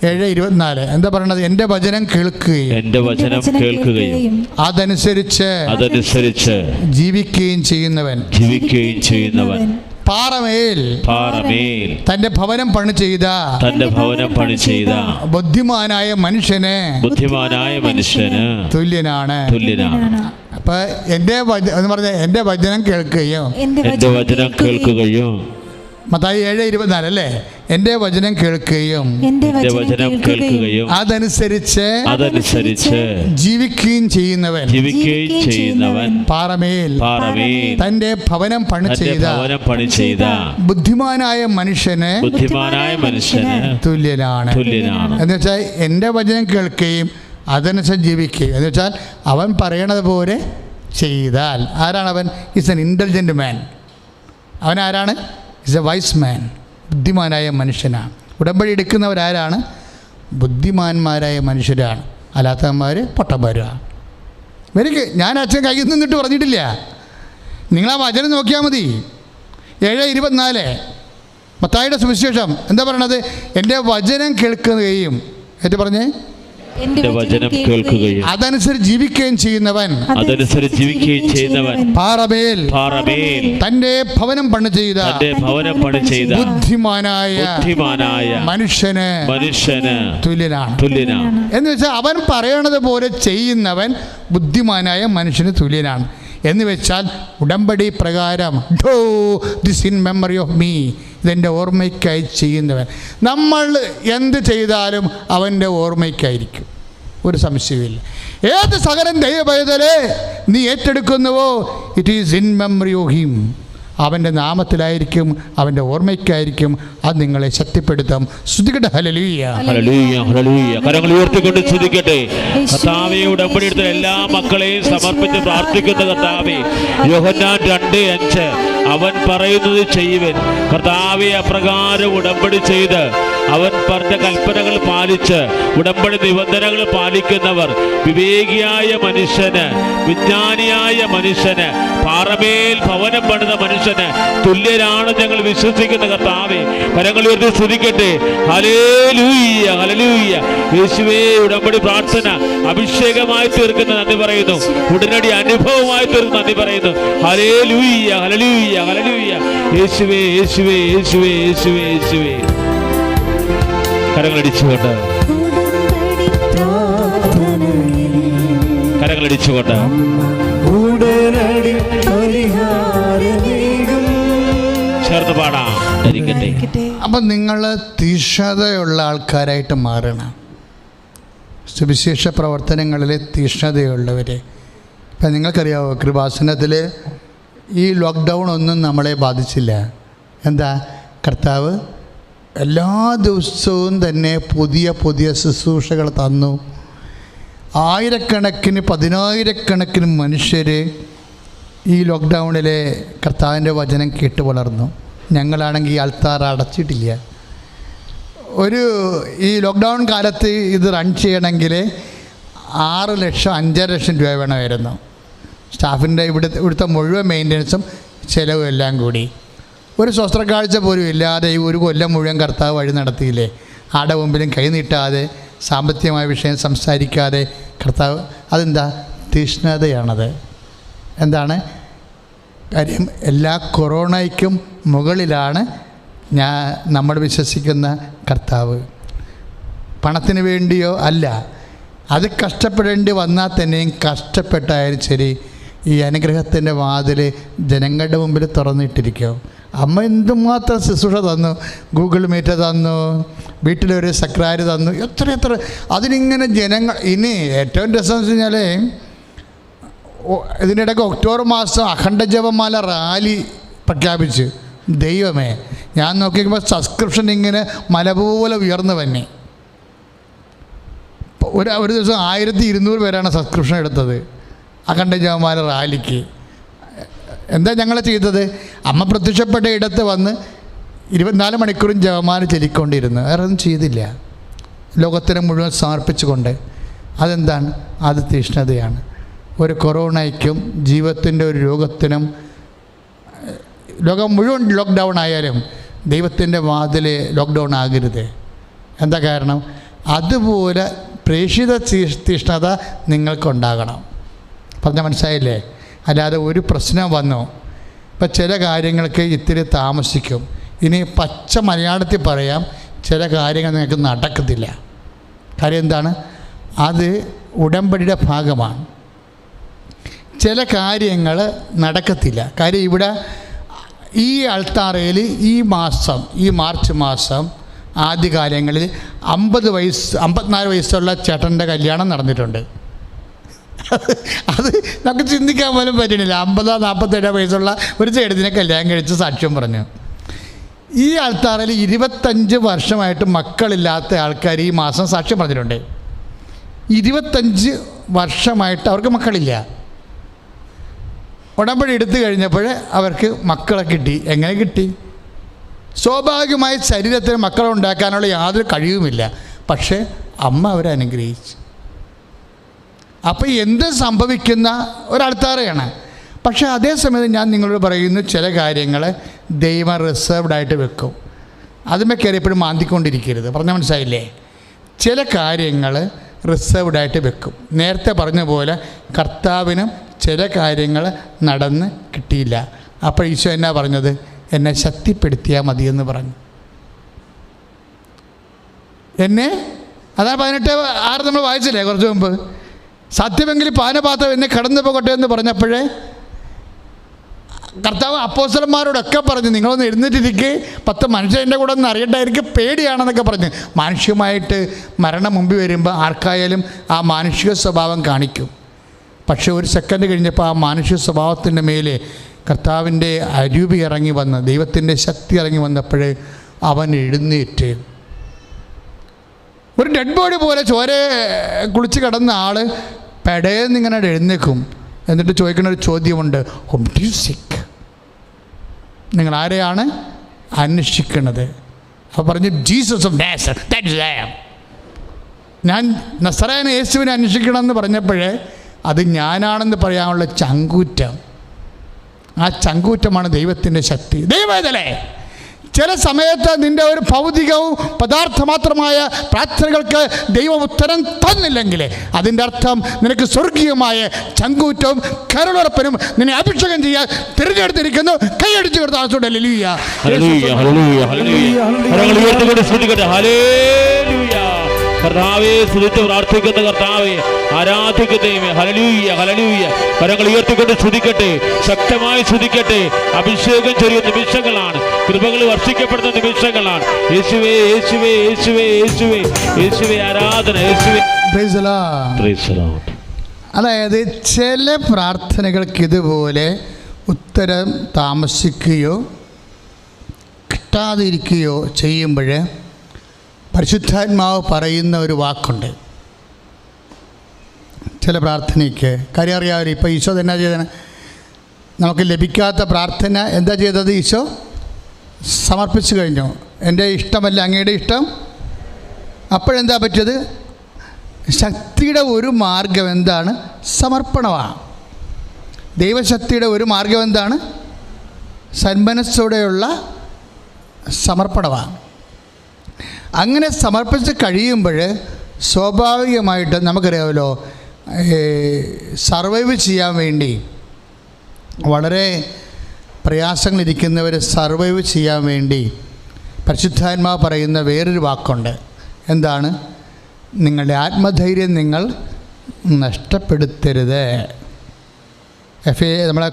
7:24 എന്താ പറയണത്? എൻ്റെ വചനം കേൾക്കുകയും, എൻ്റെ വചനം കേൾക്കുകയും അതനുസരിച്ച് ജീവിക്കുകയും ചെയ്യുന്നവൻ പാറമേൽ തന്റെ ഭവനം പണി ചെയ്ത ബുദ്ധിമാനായ മനുഷ്യന് തുല്യനാണ്. അപ്പൊ എന്ന് പറഞ്ഞ എൻ്റെ വചനം കേൾക്കുകയും, മത്തായി 7:24 അല്ലേ? എൻ്റെ വചനം കേൾക്കുകയും അതനുസരിച്ച് ജീവിക്കുകയും ചെയ്യുന്നവൻ പാറമേൽ തന്റെ ഭവനം പണി ചെയ്ത ബുദ്ധിമാനായ മനുഷ്യന് തുല്യനാണ്. എന്ന് വെച്ചാൽ എൻ്റെ വചനം കേൾക്കുകയും അതനുസരിച്ച് ജീവിക്കുകയും, എന്ന് വെച്ചാൽ അവൻ പറയണത് പോലെ ചെയ്താൽ. ആരാണ് അവൻ? ഈസ് എൻ ഇൻ്റലിജൻ്റ് മാൻ. അവൻ ആരാണ്? ഈസ് എ വൈസ് മാൻ. ബുദ്ധിമാനായ മനുഷ്യനാണ്. ഉടമ്പടി എടുക്കുന്നവരാരാണ്? ബുദ്ധിമാന്മാരായ മനുഷ്യരാണ്. അല്ലാത്തവന്മാർ പൊട്ടന്മാരാണ്. എനിക്ക് ഞാൻ അച്ഛൻ കയ്യിൽ നിന്നിട്ട് പറഞ്ഞിട്ടില്ല. നിങ്ങളാ വചനം നോക്കിയാൽ മതി. 7:24 മത്തായിയുടെ സുവിശേഷം എന്താ പറയണത്? എൻ്റെ വചനം കേൾക്കുകയും, ഏറ്റു പറഞ്ഞേ, എന്റെ വചനം കേൾക്കുകയും അതനുസരിച്ച് ജീവിക്കുകയും ചെയ്യുന്നവൻ പാറമേൽ തന്റെ ഭവനം പണി ചെയ്ത ബുദ്ധിമാനായ മനുഷ്യന് തുല്യനാണ്. എന്ന് വെച്ചാൽ അവൻ പറയണത് പോലെ ചെയ്യുന്നവൻ ബുദ്ധിമാനായ മനുഷ്യന് തുല്യനാണ്. എന്ന് വെച്ചാൽ ഉടമ്പടി പ്രകാരം do this in memory of me, ഇതെൻ്റെ ഓർമ്മയ്ക്കായി ചെയ്യുന്നവൻ. നമ്മൾ എന്ത് ചെയ്താലും അവൻ്റെ ഓർമ്മയ്ക്കായിരിക്കും, ഒരു സംശയമില്ല. ഏത് സകലം ദൈവപൈതലേ നീ ഏറ്റെടുക്കുന്നുവോ, it is in memory of him, അവൻ്റെ നാമത്തിലായിരിക്കും, അവൻ്റെ ഓർമ്മയ്ക്കായിരിക്കും. അത് നിങ്ങളെ ശക്തിപ്പെടുത്താം. സ്തുതിക്കട്ടെ. ഹല്ലേലൂയ, ഹല്ലേലൂയ, ഹല്ലേലൂയ. കരങ്ങൾ ഉയർത്തിക്കൊണ്ട് സ്തുതിക്കട്ടെ. കർത്താവേ, ഉടമ്പടി എടുത്ത എല്ലാ മക്കളെയും സമർപ്പിച്ച് പ്രാർത്ഥിക്കുന്ന കർത്താവേ, യോഹന്നാൻ 2:5 അവൻ പറയുന്നത് ചെയ്യുവൻ. കർത്താവേ, അപ്രകാരം ഉടമ്പടി ചെയ്ത് അവൻ പറഞ്ഞ കൽപ്പനകൾ പാലിച്ച് ഉടമ്പടി നിബന്ധനകൾ പാലിക്കുന്നവർ വിവേകിയായ മനുഷ്യന്, വിജ്ഞാനിയായ മനുഷ്യന്, പാറമേൽ ഭവനം പണിത മനുഷ്യന് തുല്യരാണ് ഞങ്ങൾ വിശ്വസിക്കുന്ന കർത്താവേ. കരങ്ങൾ ഉയർത്തി സ്തുതിക്കട്ടെ. ഹല്ലേലൂയ, ഹല്ലേലൂയ. യേശുവേ, ഉടമ്പടി പ്രാർത്ഥന അഭിഷേകമായി തീർക്കുന്ന നന്ദി പറയുന്നു, ഉടനടി അനുഭവമായി തീർക്കുന്ന നന്ദി പറയുന്നു. ഹല്ലേലൂയ, ഹല്ലേലൂയ, ഹല്ലേലൂയ. യേശുവേ, യേശുവേ, യേശുവേ, യേശുവേ, യേശുവേ. കരങ്ങളടിച്ചുകൊണ്ട് ചേർന്ന് പാടാം. അപ്പം നിങ്ങൾ തീഷ്ണതയുള്ള ആൾക്കാരായിട്ട് മാറണം. സുവിശേഷ പ്രവർത്തനങ്ങളിലെ തീഷ്ണതയുള്ളവരെ. ഇപ്പം നിങ്ങൾക്കറിയാമോ, കൃപാസനത്തിൽ ഈ ലോക്ക്ഡൗൺ ഒന്നും നമ്മളെ ബാധിച്ചില്ല. എന്താ? കർത്താവ് എല്ലാ ദിവസവും തന്നെ പുതിയ പുതിയ ശുശ്രൂഷകൾ തന്നു. ആയിരക്കണക്കിന് 10,000-കണക്കിന് മനുഷ്യർ ഈ ലോക്ക്ഡൗണിലെ കർത്താവിൻ്റെ വചനം കേട്ട് വളർന്നു. ഞങ്ങളാണെങ്കിൽ ഈ ആൾത്താർ അടച്ചിട്ടില്ല. ഈ ലോക്ക്ഡൗൺ കാലത്ത് ഇത് റൺ ചെയ്യണമെങ്കിൽ 6 ലക്ഷം 5.5 ലക്ഷം രൂപ വേണമായിരുന്നു. സ്റ്റാഫിൻ്റെ ഇവിടുത്തെ മുഴുവൻ മെയിൻ്റനൻസും ചിലവും എല്ലാം കൂടി. ഒരു ശസ്ത്രക്കാഴ്ച പോലും ഇല്ലാതെ ഈ ഒരു കൊല്ലം മുഴുവൻ കർത്താവ് വഴി നടത്തിയില്ലേ? ആടെ മുമ്പിലും കൈ നീട്ടാതെ, സാമ്പത്തികമായ വിഷയം സംസാരിക്കാതെ കർത്താവ്. അതെന്താ? തീഷ്ണതയാണത്. എന്താണ് കാര്യം? എല്ലാ കൊറോണയ്ക്കും മുകളിലാണ് നമ്മൾ വിശ്വസിക്കുന്ന കർത്താവ്. പണത്തിന് വേണ്ടിയോ അല്ല, അത് കഷ്ടപ്പെടേണ്ടി വന്നാൽ തന്നെയും കഷ്ടപ്പെട്ടായാലും ശരി, ഈ അനുഗ്രഹത്തിൻ്റെ വാതിൽ ജനങ്ങളുടെ മുമ്പിൽ തുറന്നിട്ടിരിക്കും. അമ്മ എന്തുമാത്രം ശുശ്രൂഷ തന്നു, ഗൂഗിൾ മീറ്റ് തന്നു, വീട്ടിലൊരു സക്രാര് തന്നു, എത്ര അതിനിങ്ങനെ ജനങ്ങൾ. ഇനി ഏറ്റവും രസം എന്ന് വെച്ച് കഴിഞ്ഞാൽ, ഇതിനിടയ്ക്ക് ഒക്ടോബർ മാസം അഖണ്ഡ ജപമാല റാലി പ്രഖ്യാപിച്ച്. ദൈവമേ, ഞാൻ നോക്കിയപ്പോൾ സബ്സ്ക്രിപ്ഷൻ ഇങ്ങനെ മല പോലെ ഉയർന്നു തന്നെ. ഒരു ദിവസം 1200 പേരാണ് സബ്സ്ക്രിപ്ഷൻ എടുത്തത് അഖണ്ഡ ജപമാല റാലിക്ക്. എന്താ ഞങ്ങൾ ചെയ്തത്? അമ്മ പ്രത്യക്ഷപ്പെട്ട ഇടത്ത് വന്ന് 24 മണിക്കൂറും ജപമാല ചൊല്ലിക്കൊണ്ടിരുന്നു. വേറെ ഒന്നും ചെയ്തില്ല. ലോകത്തിന് മുഴുവൻ സമർപ്പിച്ചുകൊണ്ട്. അതെന്താണ്? അത് തീഷ്ണതയാണ്. ഒരു കൊറോണയ്ക്കും ജീവിതത്തിൻ്റെ ഒരു രോഗത്തിനും, ലോകം മുഴുവൻ ലോക്ക്ഡൗൺ ആയാലും ദൈവത്തിൻ്റെ വാതിൽ ലോക്ക്ഡൗൺ ആകരുത്. എന്താ കാരണം? അതുപോലെ പ്രേക്ഷിത തീഷ്ണത നിങ്ങൾക്കുണ്ടാകണം. പറഞ്ഞാൽ മനസ്സിലായില്ലേ? അല്ലാതെ ഒരു പ്രശ്നം വന്നു, ഇപ്പം ചില കാര്യങ്ങൾക്ക് ഇത്തിരി താമസിക്കും. ഇനി പച്ച മലയാളത്തിൽ പറയാം, ചില കാര്യങ്ങൾ നിങ്ങൾക്ക് നടക്കത്തില്ല. കാര്യം എന്താണ്? അത് ഉടമ്പടിയുടെ ഭാഗമാണ്. ചില കാര്യങ്ങൾ നടക്കത്തില്ല. കാര്യം ഇവിടെ ഈ അൾത്താറയിൽ ഈ മാർച്ച് മാസം ആദ്യകാലങ്ങളിൽ 54 വയസ്സുള്ള ചേട്ടൻ്റെ കല്യാണം നടന്നിട്ടുണ്ട്. അത് നമുക്ക് ചിന്തിക്കാൻ പോലും പറ്റണില്ല. 50-47 വയസ്സുള്ള ഒരു ചേട്ടത്തിനെ കല്യാണം കഴിച്ച് സാക്ഷ്യം പറഞ്ഞു. ഈ ആൾത്താറിൽ 25 വർഷമായിട്ട് മക്കളില്ലാത്ത ആൾക്കാർ ഈ മാസം സാക്ഷ്യം പറഞ്ഞിട്ടുണ്ട്. 25 വർഷമായിട്ട് അവർക്ക് മക്കളില്ല. ഉടമ്പടി എടുത്തു കഴിഞ്ഞപ്പോൾ അവർക്ക് മക്കളെ കിട്ടി. എങ്ങനെ കിട്ടി? സ്വാഭാവികമായി ശരീരത്തിന് മക്കളെ ഉണ്ടാക്കാനുള്ള യാതൊരു കഴിവുമില്ല. പക്ഷേ അമ്മ അവരെ അനുഗ്രഹിച്ചു. അപ്പോൾ എന്ത് സംഭവിക്കുന്ന ഒരാൾത്താറയാണ്. പക്ഷേ അതേസമയത്ത് ഞാൻ നിങ്ങളോട് പറയുന്നു, ചില കാര്യങ്ങൾ ദൈവം റിസർവ്ഡായിട്ട് വെക്കും. അതുമേ കയറി എപ്പോഴും മാന്തിക്കൊണ്ടിരിക്കരുത്. പറഞ്ഞാൽ മനസ്സിലായില്ലേ? ചില കാര്യങ്ങൾ റിസർവ്ഡായിട്ട് വെക്കും. നേരത്തെ പറഞ്ഞ പോലെ കർത്താവിനും ചില കാര്യങ്ങൾ നടന്ന് കിട്ടിയില്ല. അപ്പോൾ ഈശോ എന്നാ പറഞ്ഞത്? എന്നെ ശക്തിപ്പെടുത്തിയാൽ മതിയെന്ന് പറഞ്ഞു. എന്നെ അതാ 18:6 നമ്മൾ വായിച്ചില്ലേ കുറച്ച് മുമ്പ്? സത്യമെങ്കിൽ പാനപാത്രം എന്നെ കടന്നു പോകട്ടെ എന്ന് പറഞ്ഞപ്പോഴേ കർത്താവ് അപ്പോസ്തലന്മാരോടൊക്കെ പറഞ്ഞു, നിങ്ങളൊന്ന് എഴുന്നേറ്റിരിക്കെ 10 മനുഷ്യൻ്റെ കൂടെ ഒന്ന് അറിയണ്ട, എനിക്ക് പേടിയാണെന്നൊക്കെ പറഞ്ഞ്. മാനുഷികമായിട്ട് മരണം മുമ്പിൽ വരുമ്പോൾ ആർക്കായാലും ആ മാനുഷിക സ്വഭാവം കാണിക്കും. പക്ഷേ ഒരു സെക്കൻഡ് കഴിഞ്ഞപ്പോൾ ആ മാനുഷിക സ്വഭാവത്തിൻ്റെ മേലെ കർത്താവിൻ്റെ അരൂപി ഇറങ്ങി വന്ന്, ദൈവത്തിൻ്റെ ശക്തി ഇറങ്ങി വന്നപ്പോൾ അവൻ എഴുന്നേറ്റ്. ഒരു ഡെഡ് ബോഡി പോലെ ചോര കുളിച്ച് കിടന്ന ആൾ പെടയെന്നിങ്ങനെ എഴുന്നേക്കും. എന്നിട്ട് ചോദിക്കുന്ന ഒരു ചോദ്യമുണ്ട്, ഹും ഡു യു സീക്ക്? നിങ്ങൾ ആരെയാണ് അന്വേഷിക്കുന്നത്? അപ്പോൾ പറഞ്ഞു, Jesus of Nazareth, that is I am. ഞാൻ നസറായൻ യേശുവിനെ അന്വേഷിക്കണമെന്ന് പറഞ്ഞപ്പോഴേ അത് ഞാനാണെന്ന് പറയാനുള്ള ചങ്കൂറ്റം. ആ ചങ്കൂറ്റമാണ് ദൈവത്തിൻ്റെ ശക്തി. ദൈവവേദലേ, ചില സമയത്ത് നിൻ്റെ ഒരു ഭൗതികവും പദാർത്ഥമാത്രമായ പ്രാർത്ഥനകൾക്ക് ദൈവം ഉത്തരം തന്നില്ലെങ്കിൽ അതിൻ്റെ അർത്ഥം നിനക്ക് സ്വർഗീയമായ ചങ്കൂറ്റവും കരുളുറപ്പനും നിന്നെ അഭിഷേകം ചെയ്യാൻ തിരഞ്ഞെടുത്തിരിക്കുന്നു. കൈയടിച്ചു കൊടുത്ത ആസോടെ ഹല്ലേലൂയ. കർത്താവേ സ്തുതിച്ച് പ്രാർത്ഥിക്കുന്ന കർത്താവേ, ആരാധിക്കുന്നേ. ഹല്ലേലൂയ ഹല്ലേലൂയ. കരങ്ങൾ ഉയർത്തിക്കൊണ്ട് സ്തുതിക്കട്ടെ, ശക്തമായി സ്തുതിക്കട്ടെ. അഭിഷേകം ചെറിയുന്ന നിമിഷങ്ങളാണ്, കൃപകൾ വർഷിക്കപ്പെടുന്ന നിമിഷങ്ങളാണ്. യേശുവേ യേശുവേ യേശുവേ യേശുവേ യേശുവേ ആരാധന, യേശുവേ. അതായത് ചില പ്രാർത്ഥനകൾക്ക് ഇതുപോലെ ഉത്തരം താമസിക്കുകയോ കിട്ടാതിരിക്കുകയോ ചെയ്യുമ്പോൾ പരിശുദ്ധാത്മാവ് പറയുന്ന ഒരു വാക്കുണ്ട് ചില പ്രാർത്ഥനയ്ക്ക്. കാര്യം അറിയാമല്ലോ, ഇപ്പോൾ ഈശോ എന്നാ ചെയ്തത്? നമുക്ക് ലഭിക്കാത്ത പ്രാർത്ഥന എന്താ ചെയ്തത്? ഈശോ സമർപ്പിച്ചു കഴിഞ്ഞു. എൻ്റെ ഇഷ്ടമല്ല അങ്ങയുടെ ഇഷ്ടം. അപ്പോഴെന്താ പറ്റിയത്? ശക്തിയുടെ ഒരു മാർഗം എന്താണ്? സമർപ്പണമാണ്. ദൈവശക്തിയുടെ ഒരു മാർഗം എന്താണ്? സന്മനസ്സോടെയുള്ള സമർപ്പണമാണ്. അങ്ങനെ സമർപ്പിച്ച് കഴിയുമ്പോൾ സ്വാഭാവികമായിട്ട് നമുക്കറിയാമല്ലോ, സർവൈവ് ചെയ്യാൻ വേണ്ടി വളരെ പ്രയാസങ്ങളിരിക്കുന്നവർ സർവൈവ് ചെയ്യാൻ വേണ്ടി പരിശുദ്ധാത്മാവ് പറയുന്ന വേറൊരു വാക്കുണ്ട്. എന്താണ്? നിങ്ങളുടെ ആത്മധൈര്യം നിങ്ങൾ നഷ്ടപ്പെടുത്തരുത്. നമ്മളെ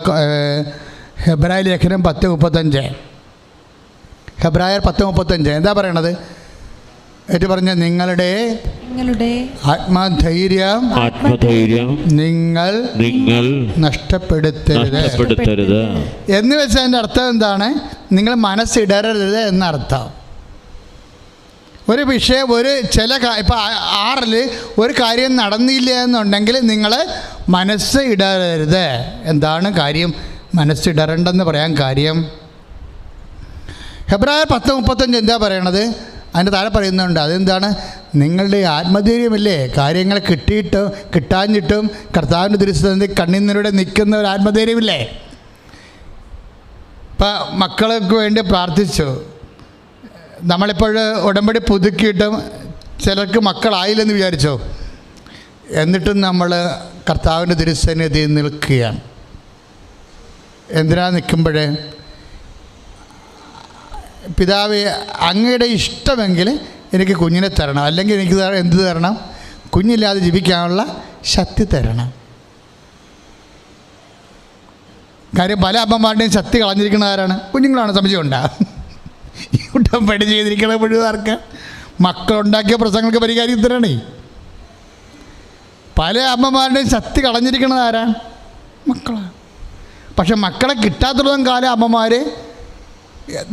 ഹെബ്രായ ലേഖനം 10:35, ഹെബ്രായർ 10:35 എന്താ പറയണത്? ഏറ്റു പറഞ്ഞ നിങ്ങളുടെ ആത്മധൈര്യം നിങ്ങൾ നഷ്ടപ്പെടുത്തരുത് എന്ന് വെച്ചാൽ അതിൻ്റെ അർത്ഥം എന്താണ്? നിങ്ങൾ മനസ്സിടരരുത് എന്നർത്ഥം. ഒരു വിഷയം, ചില ഇപ്പം 6 ഒരു കാര്യം നടന്നില്ല എന്നുണ്ടെങ്കിൽ നിങ്ങൾ മനസ്സ് ഇടരരുത്. എന്താണ് കാര്യം മനസ്സിടരണ്ടെന്ന് പറയാൻ കാര്യം? ഹെബ്രായർ 10:35 എന്താ പറയണത്? അതിൻ്റെ താഴെ പറയുന്നുണ്ട്. അതെന്താണ്? നിങ്ങളുടെ ആത്മധൈര്യമില്ലേ, കാര്യങ്ങൾ കിട്ടാഞ്ഞിട്ടും കർത്താവിൻ്റെ തിരുസന്നിധിയിൽ കണ്ണീരിലൂടെ നിൽക്കുന്ന ഒരു ആത്മധൈര്യമില്ലേ? ഇപ്പം മക്കൾക്ക് വേണ്ടി പ്രാർത്ഥിച്ചു. നമ്മളിപ്പോൾ ഉടമ്പടി പുതുക്കിയിട്ടും ചിലർക്ക് മക്കളായില്ലെന്ന് വിചാരിച്ചോ, എന്നിട്ടും നമ്മൾ കർത്താവിൻ്റെ തിരുസന്നിധിയിൽ നിൽക്കുകയാണ്. എന്തിനാ നിൽക്കുമ്പോഴേ? പിതാവേ, അങ്ങയുടെ ഇഷ്ടമെങ്കിൽ എനിക്ക് കുഞ്ഞിനെ തരണം, അല്ലെങ്കിൽ എനിക്ക് എന്ത് തരണം? കുഞ്ഞില്ലാതെ ജീവിക്കാനുള്ള ശക്തി തരണം. കാര്യം പല അമ്മമാരുടെയും ശക്തി കളഞ്ഞിരിക്കുന്ന ആരാണ്? കുഞ്ഞുങ്ങളാണ്. സംശയമുണ്ടാ? ഉടമ്പടി ചെയ്തിരിക്കണ മുഴുവാർക്ക് മക്കളുണ്ടാക്കിയ പ്രശ്നങ്ങൾക്ക് പരിഹാരം തരണേ. പല അമ്മമാരുടെയും ശക്തി കളഞ്ഞിരിക്കുന്നത് ആരാ? മക്കളാണ്. പക്ഷെ മക്കളെ കിട്ടാത്തിടത്തോളം കാലം അമ്മമാർ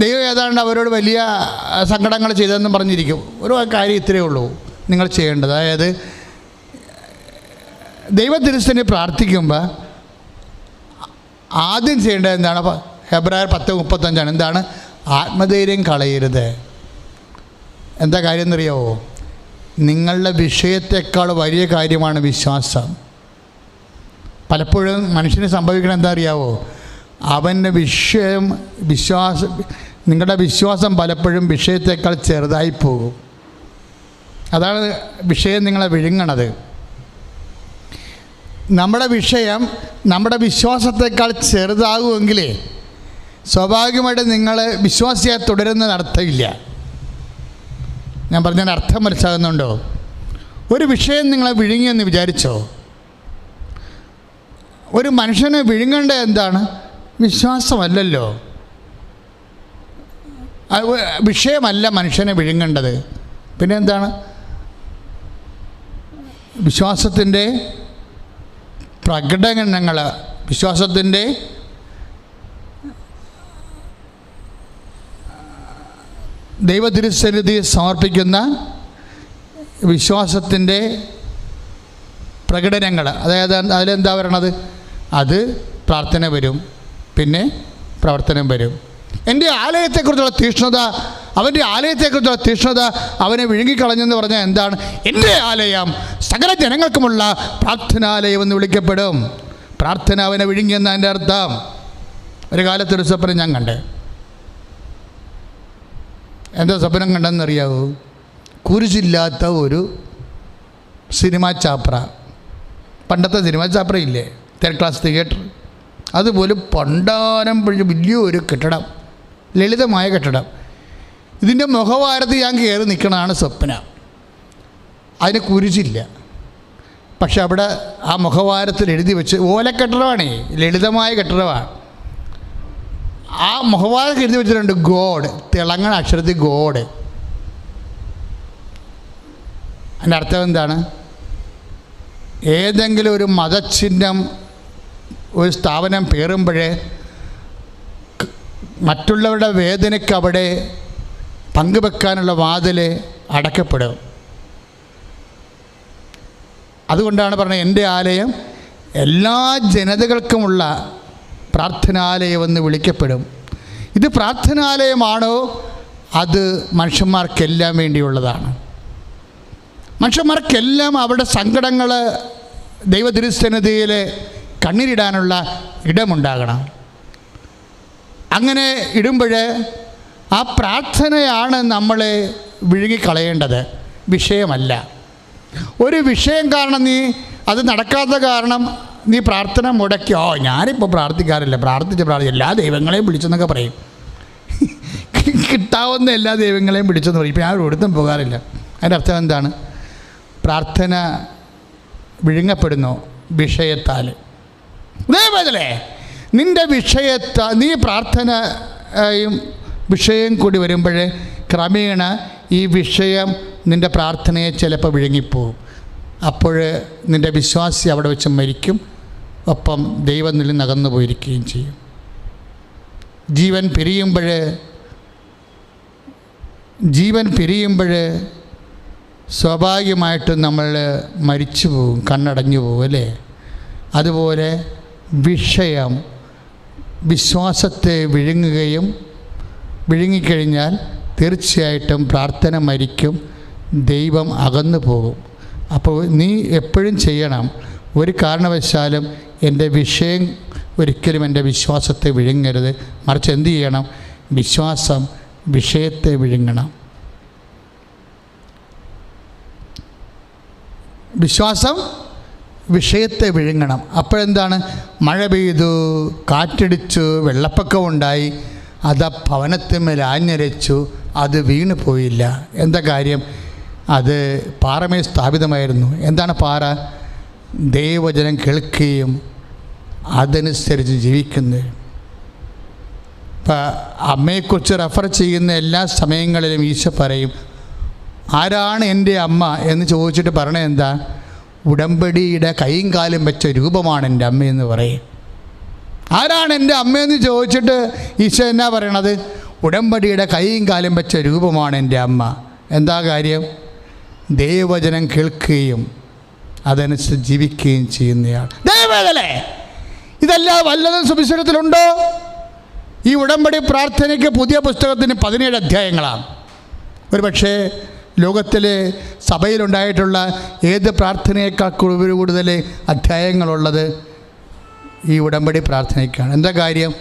ദൈവം ഏതാണ്ട് അവരോട് വലിയ സങ്കടങ്ങൾ ചെയ്തതെന്നും പറഞ്ഞിരിക്കും. ഒരു കാര്യം ഇത്രയേ ഉള്ളൂ നിങ്ങൾ ചെയ്യേണ്ടത്. അതായത് ദൈവത്തിരുസ്ഥനെ പ്രാർത്ഥിക്കുമ്പോൾ ആദ്യം ചെയ്യേണ്ടത് എന്താണ്? ഹെബ്രായർ 10:35 എന്താണ്? ആത്മധൈര്യം കളയരുത്. എന്താ കാര്യം എന്നറിയാവോ? നിങ്ങളുടെ വിഷയത്തെക്കാൾ വലിയ കാര്യമാണ് വിശ്വാസം. പലപ്പോഴും മനുഷ്യന് സംഭവിക്കണം എന്താ അറിയാവോ? അവൻ്റെ നിങ്ങളുടെ വിശ്വാസം പലപ്പോഴും വിഷയത്തെക്കാൾ ചെറുതായി പോകും. അതാണ് വിഷയം നിങ്ങളെ വിഴുങ്ങണത്. നമ്മുടെ വിഷയം നമ്മുടെ വിശ്വാസത്തെക്കാൾ ചെറുതാകുമെങ്കിലേ സ്വാഭാവികമായിട്ട് നിങ്ങൾ വിശ്വാസിയായി തുടരുന്നത് അർത്ഥമില്ല. ഞാൻ പറഞ്ഞതിൻ്റെ അർത്ഥം മനസ്സിലാകുന്നുണ്ടോ? ഒരു വിഷയം നിങ്ങളെ വിഴുങ്ങിയെന്ന് വിചാരിച്ചോ? ഒരു മനുഷ്യനെ വിഴുങ്ങേണ്ടത് എന്താണ്? വിശ്വാസമല്ലല്ലോ. വിഷയമല്ല മനുഷ്യനെ വിഴുങ്ങേണ്ടത്. പിന്നെ എന്താണ്? വിശ്വാസത്തിൻ്റെ പ്രകടനങ്ങൾ, വിശ്വാസത്തിൻ്റെ ദൈവതിരുസന്നിധി സമർപ്പിക്കുന്ന വിശ്വാസത്തിൻ്റെ പ്രകടനങ്ങൾ. അതായത് അതിലെന്താ പറയണത്? അത് പ്രാർത്ഥന വരും, പിന്നെ പ്രവർത്തനം വരും. എൻ്റെ ആലയത്തെക്കുറിച്ചുള്ള തീക്ഷ്ണത, അവൻ്റെ ആലയത്തെക്കുറിച്ചുള്ള തീക്ഷ്ണത അവനെ വിഴുങ്ങിക്കളഞ്ഞെന്ന് പറഞ്ഞാൽ എന്താണ്? എൻ്റെ ആലയം സകല ജനങ്ങൾക്കുമുള്ള പ്രാർത്ഥനാലയം എന്ന് വിളിക്കപ്പെടും. പ്രാർത്ഥന അവനെ വിഴുങ്ങിയെന്ന എൻ്റെ അർത്ഥം. ഒരു കാലത്തൊരു സ്വപ്നം ഞാൻ കണ്ടേ. എന്താ സ്വപ്നം കണ്ടെന്നറിയാവൂ? കുരിശില്ലാത്ത ഒരു സിനിമാ ചാപ്ര. പണ്ടത്തെ സിനിമാ ചാപ്ര ഇല്ലേ, തേർഡ് ക്ലാസ് തിയേറ്റർ, അതുപോലെ പണ്ടാരം വലിയൊരു കെട്ടിടം, ലളിതമായ കെട്ടിടം. ഇതിൻ്റെ മുഖവാരത്ത് ഞാൻ കയറി നിൽക്കണതാണ് സ്വപ്നം. അതിന് കുരിശില്ല, പക്ഷെ അവിടെ ആ മുഖവാരത്തിൽ എഴുതി വെച്ച്, ഓലക്കെട്ടിടമാണേ, ലളിതമായ കെട്ടിടമാണ്. ആ മുഖവാരത്തിൽ എഴുതി വെച്ചിട്ടുണ്ട് ഗോഡ്, തിളങ്ങണ അക്ഷരത്തിൽ ഗോഡ്. അതിൻ്റെ അർത്ഥം എന്താണ്? ഏതെങ്കിലും ഒരു മതചിഹ്നം ഒരു സ്ഥാപനം പേറുമ്പോഴേ മറ്റുള്ളവരുടെ വേദനയ്ക്ക് അവിടെ പങ്കുവെക്കാനുള്ള വാതിൽ അടക്കപ്പെടും. അതുകൊണ്ടാണ് പറഞ്ഞത് എൻ്റെ ആലയം എല്ലാ ജനതകൾക്കുമുള്ള പ്രാർത്ഥനാലയമെന്ന് വിളിക്കപ്പെടും. ഇത് പ്രാർത്ഥനാലയമാണോ? അത് മനുഷ്യന്മാർക്കെല്ലാം വേണ്ടിയുള്ളതാണ്. മനുഷ്യന്മാർക്കെല്ലാം അവരുടെ സങ്കടങ്ങൾ ദൈവതിരുസന്നിധിയിൽ കണ്ണീരിടാനുള്ള ഇടമുണ്ടാകണം. അങ്ങനെ ഇടുമ്പോൾ ആ പ്രാർത്ഥനയാണ് നമ്മളെ വിഴുങ്ങിക്കളയേണ്ടത്, വിഷയമല്ല. ഒരു വിഷയം കാരണം നീ അത് നടക്കാത്ത കാരണം നീ പ്രാർത്ഥന മുടക്കി, ഞാനിപ്പോൾ പ്രാർത്ഥിക്കാറില്ല, എല്ലാ ദൈവങ്ങളെയും വിളിച്ചെന്നൊക്കെ പറയും. കിട്ടാവുന്ന എല്ലാ ദൈവങ്ങളെയും വിളിച്ചെന്ന് പറയും. ഇപ്പോൾ ഞാൻ ഒരിടത്തും പോകാറില്ല. അതിൻ്റെ അർത്ഥം എന്താണ്? പ്രാർത്ഥന വിഴുങ്ങപ്പെടുന്നു വിഷയത്താൽ. അതേപോലെ നിൻ്റെ നീ പ്രാർത്ഥനയും വിഷയം കൂടി വരുമ്പോൾ ക്രമേണ ഈ വിഷയം നിൻ്റെ പ്രാർത്ഥനയെ ചിലപ്പോൾ വിഴുങ്ങിപ്പോവും. അപ്പോൾ നിൻ്റെ വിശ്വാസി അവിടെ വെച്ച് മരിക്കും, ഒപ്പം ദൈവം നിന്നിൽ നിന്ന് അകന്നു പോയിരിക്കുകയും ചെയ്യും. ജീവൻ പിരിയുമ്പോൾ സ്വാഭാവികമായിട്ടും നമ്മൾ മരിച്ചു പോകും, കണ്ണടഞ്ഞു പോകും, അല്ലേ? അതുപോലെ വിഷയം വിശ്വാസത്തെ വിഴുങ്ങിക്കഴിഞ്ഞാൽ തീർച്ചയായിട്ടും പ്രാർത്ഥന മരിക്കും, ദൈവം അകന്നു പോകും. അപ്പോൾ നീ എപ്പോഴും ചെയ്യണം, ഒരു കാരണവശാലും എൻ്റെ വിഷയം ഒരിക്കലും എൻ്റെ വിശ്വാസത്തെ വിഴുങ്ങരുത്. മറിച്ച് എന്ത് ചെയ്യണം? വിശ്വാസം വിഷയത്തെ വിഴുങ്ങണം. വിശ്വാസം വിഷയത്തെ വിഴുങ്ങണം. അപ്പോഴെന്താണ്? മഴ പെയ്തു, കാറ്റടിച്ചു, വെള്ളപ്പൊക്കമുണ്ടായി, അത് ഭവനത്തിന്മേൽ ആഞ്ഞരച്ചു, അത് വീണു പോയില്ല. എന്താ കാര്യം? അത് പാറമേൽ സ്ഥാപിതമായിരുന്നു. എന്താണ് പാറ? ദൈവവചനം കേൾക്കുകയും അതനുസരിച്ച് ജീവിക്കുന്നത്. ഇപ്പം അമ്മയെക്കുറിച്ച് റെഫർ ചെയ്യുന്ന എല്ലാ സമയങ്ങളിലും ഈശോ പറയും, ആരാണ് എൻ്റെ അമ്മ എന്ന് ചോദിച്ചിട്ട് പറയണത് എന്താ? ഉടമ്പടിയുടെ കൈയും കാലും വെച്ച രൂപമാണ് എൻ്റെ അമ്മയെന്ന് പറയും. ആരാണ് എൻ്റെ അമ്മയെന്ന് ചോദിച്ചിട്ട് ഈശോ എന്നാ പറയണത്? ഉടമ്പടിയുടെ കൈയും കാലും വെച്ച രൂപമാണ് എൻ്റെ അമ്മ. എന്താ കാര്യം? ദൈവവചനം കേൾക്കുകയും അതനുസരിച്ച് ജീവിക്കുകയും ചെയ്യുന്നയാൾ. ദൈവവേദനേ, ഇതെല്ലാം വല്ലതും സുവിശേഷത്തിലുണ്ടോ? ഈ ഉടമ്പടി പ്രാർത്ഥനയ്ക്ക് പുതിയ പുസ്തകത്തിന് 17 അധ്യായങ്ങളാണ്. ഒരു പക്ഷേ ലോകത്തിലെ സഭയിലുണ്ടായിട്ടുള്ള ഏത് പ്രാർത്ഥനയേക്കാൾ കൂടുതൽ അധ്യായങ്ങളുള്ളത് ഈ ഉടമ്പടി പ്രാർത്ഥനയ്ക്കാണ്. എന്താ കാര്യം?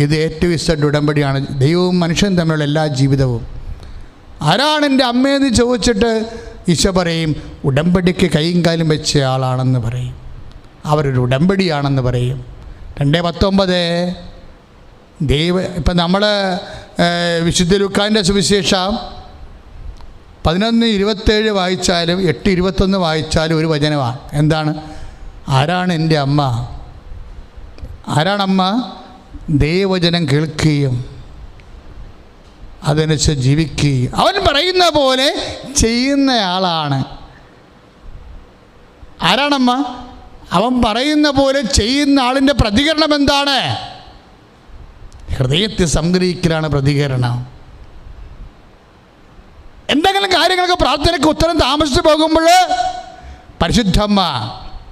ഇത് ഏറ്റവും ഇഷ്ട ഉടമ്പടിയാണ്, ദൈവവും മനുഷ്യനും തമ്മിലുള്ള എല്ലാ ജീവിതവും. ആരാണ് എൻ്റെ അമ്മയെന്ന് ചോദിച്ചിട്ട് ഈശോ പറയും ഉടമ്പടിക്ക് കൈയും കാലും വെച്ച ആളാണെന്ന് പറയും, അവരൊരു ഉടമ്പടിയാണെന്ന് പറയും. 2:19 ഇപ്പം നമ്മൾ വിശുദ്ധ ലൂക്കാൻ്റെ സുവിശേഷം 11:27 വായിച്ചാലും 8:21 വായിച്ചാലും ഒരു വചനമാണ്. എന്താണ്? ആരാണ് എൻ്റെ അമ്മ? ആരാണമ്മ? ദൈവവചനം കേൾക്കുകയും അതനുസരിച്ച് ജീവിക്കുകയും അവൻ പറയുന്ന പോലെ ചെയ്യുന്നയാളാണ്. ആരാണമ്മ? അവൻ പറയുന്ന പോലെ ചെയ്യുന്ന ആളിൻ്റെ പ്രതികരണം എന്താണ്? ഹൃദയത്തെ സംഗ്രഹിക്കലാണ് പ്രതികരണം. എന്തെങ്കിലും കാര്യങ്ങൾക്ക് പ്രാർത്ഥനയ്ക്ക് ഉത്തരം താമസിച്ചു പോകുമ്പോൾ പരിശുദ്ധമ്മ,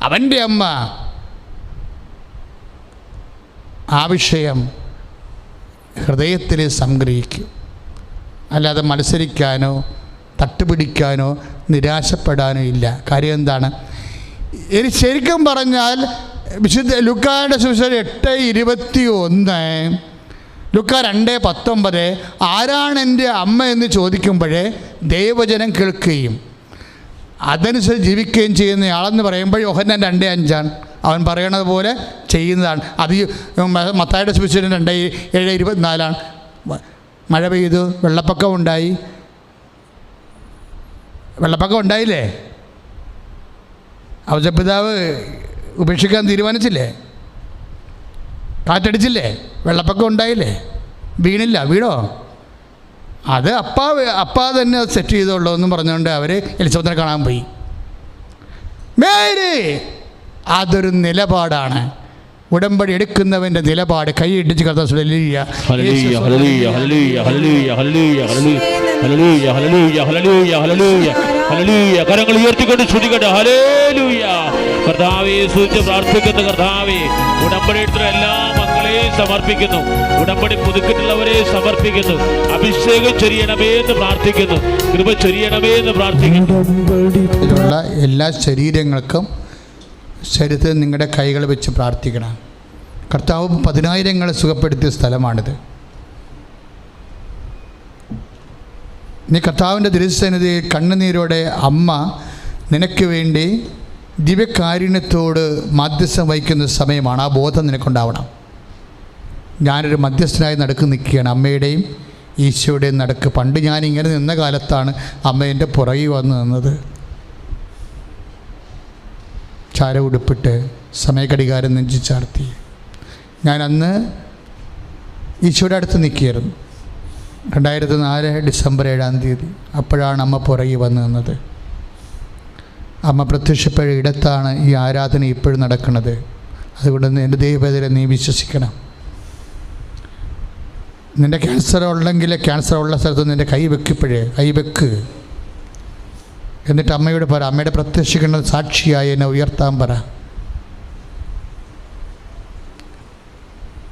അവൻ്റെ അമ്മ, ആ വിഷയം ഹൃദയത്തിൽ സംഗ്രഹിക്കും. അല്ലാതെ മത്സരിക്കാനോ തട്ടുപിടിക്കാനോ നിരാശപ്പെടാനോ ഇല്ല. കാര്യം എന്താണ്? ഇനി ശരിക്കും പറഞ്ഞാൽ വിശുദ്ധ ലൂക്കായുടെ സുവിശേഷം 8:21, ലൂക്ക 2:19 ആരാണ് എൻ്റെ അമ്മ എന്ന് ചോദിക്കുമ്പോഴേ ദൈവവചനം കേൾക്കുകയും അതനുസരിച്ച് ജീവിക്കുകയും ചെയ്യുന്നയാളെന്ന് പറയുമ്പോൾ യോഹന്നാൻ 2:5 അവൻ പറയണത് പോലെ ചെയ്യുന്നതാണ്. അത് മത്തായിയുടെ സുവിശേഷം 2:7-24 മഴ പെയ്തു, വെള്ളപ്പൊക്കം ഉണ്ടായില്ലേ? ഔസപിതാവ് ഉപേക്ഷിക്കാൻ തീരുമാനിച്ചില്ലേ? കാറ്റടിച്ചില്ലേ? വെള്ളപ്പൊക്കം ഉണ്ടായില്ലേ? വീണോ? അത് അപ്പാ തന്നെ സെറ്റ് ചെയ്തോളൂ എന്നും പറഞ്ഞുകൊണ്ട് അവർ എലിസബത്തിനെ കാണാൻ പോയി. മേരി, അതൊരു നിലപാടാണ്. ഉടമ്പടി എടുക്കുന്നവൻ്റെ നിലപാട്. കൈ ഇടിച്ച് കരങ്ങൾ ഉയർത്തിക്കൊണ്ട് ശ്രുതികട്ടെ. ഹല്ലേലൂയ. കർത്താവേ സ്തുതിച്ച് പ്രാർത്ഥിക്കുന്ന കർത്താവേ, ഉടമ്പടി എടുത്ത എല്ലാ മക്കളെയും സമർപ്പിക്കുന്നു, ഉടമ്പടി പുതുക്കിയിട്ടുള്ളവരെ സമർപ്പിക്കുന്നു. അഭിഷേകം ചൊരിയണമേ എന്ന് പ്രാർത്ഥിക്കുന്നു, കൃപ ചൊരിയണമേ എന്ന് പ്രാർത്ഥിക്കുന്നു. എല്ലാ ശരീരങ്ങൾക്കും ശരീരത്തിൽ നിങ്ങളുടെ കൈകൾ വെച്ച് പ്രാർത്ഥിക്കണം. കർത്താവ് 10,000 സുഖപ്പെടുത്തിയ സ്ഥലമാണിത്. നീ കർത്താവിൻ്റെ തിരുസന്നിധിയിൽ കണ്ണുനീരോടെ അമ്മ നിനക്ക് വേണ്ടി ദിവ്യകാരുണ്യത്തോട് മാധ്യസ്ഥം വഹിക്കുന്ന സമയമാണ്. ആ ബോധം നിനക്കുണ്ടാവണം. ഞാനൊരു മധ്യസ്ഥനായി നടുക്ക് നിൽക്കുകയാണ്, അമ്മയുടെയും ഈശോയുടെയും നടുക്ക്. പണ്ട് ഞാനിങ്ങനെ നിന്ന കാലത്താണ് അമ്മ എൻ്റെ പുറകിൽ വന്ന് നിന്നത്. ചാര ഉടുപ്പിട്ട് സമയഘടികാരം നെഞ്ചി ചാർത്തി ഞാൻ അന്ന് ഈശോയുടെ അടുത്ത് നിൽക്കുകയായിരുന്നു. 2004 ഡിസംബർ 7 അപ്പോഴാണ് അമ്മ പുറകിൽ വന്ന് നിന്നത്. അമ്മ പ്രത്യക്ഷപ്പെട്ട ഇടത്താണ് ഈ ആരാധന ഇപ്പോഴും നടക്കുന്നത്. അതുകൊണ്ട് എൻ്റെ ദൈവവേദന നീ വിശ്വസിക്കണം. നിൻ്റെ ക്യാൻസർ ഉണ്ടെങ്കിൽ ക്യാൻസർ ഉള്ള സ്ഥലത്ത് നിൻ്റെ കൈ വെക്ക്. എന്നിട്ട് അമ്മയോട് പറ, അമ്മയുടെ പ്രത്യക്ഷിക്കുന്ന സാക്ഷിയായി എന്നെ ഉയർത്താൻ പറ.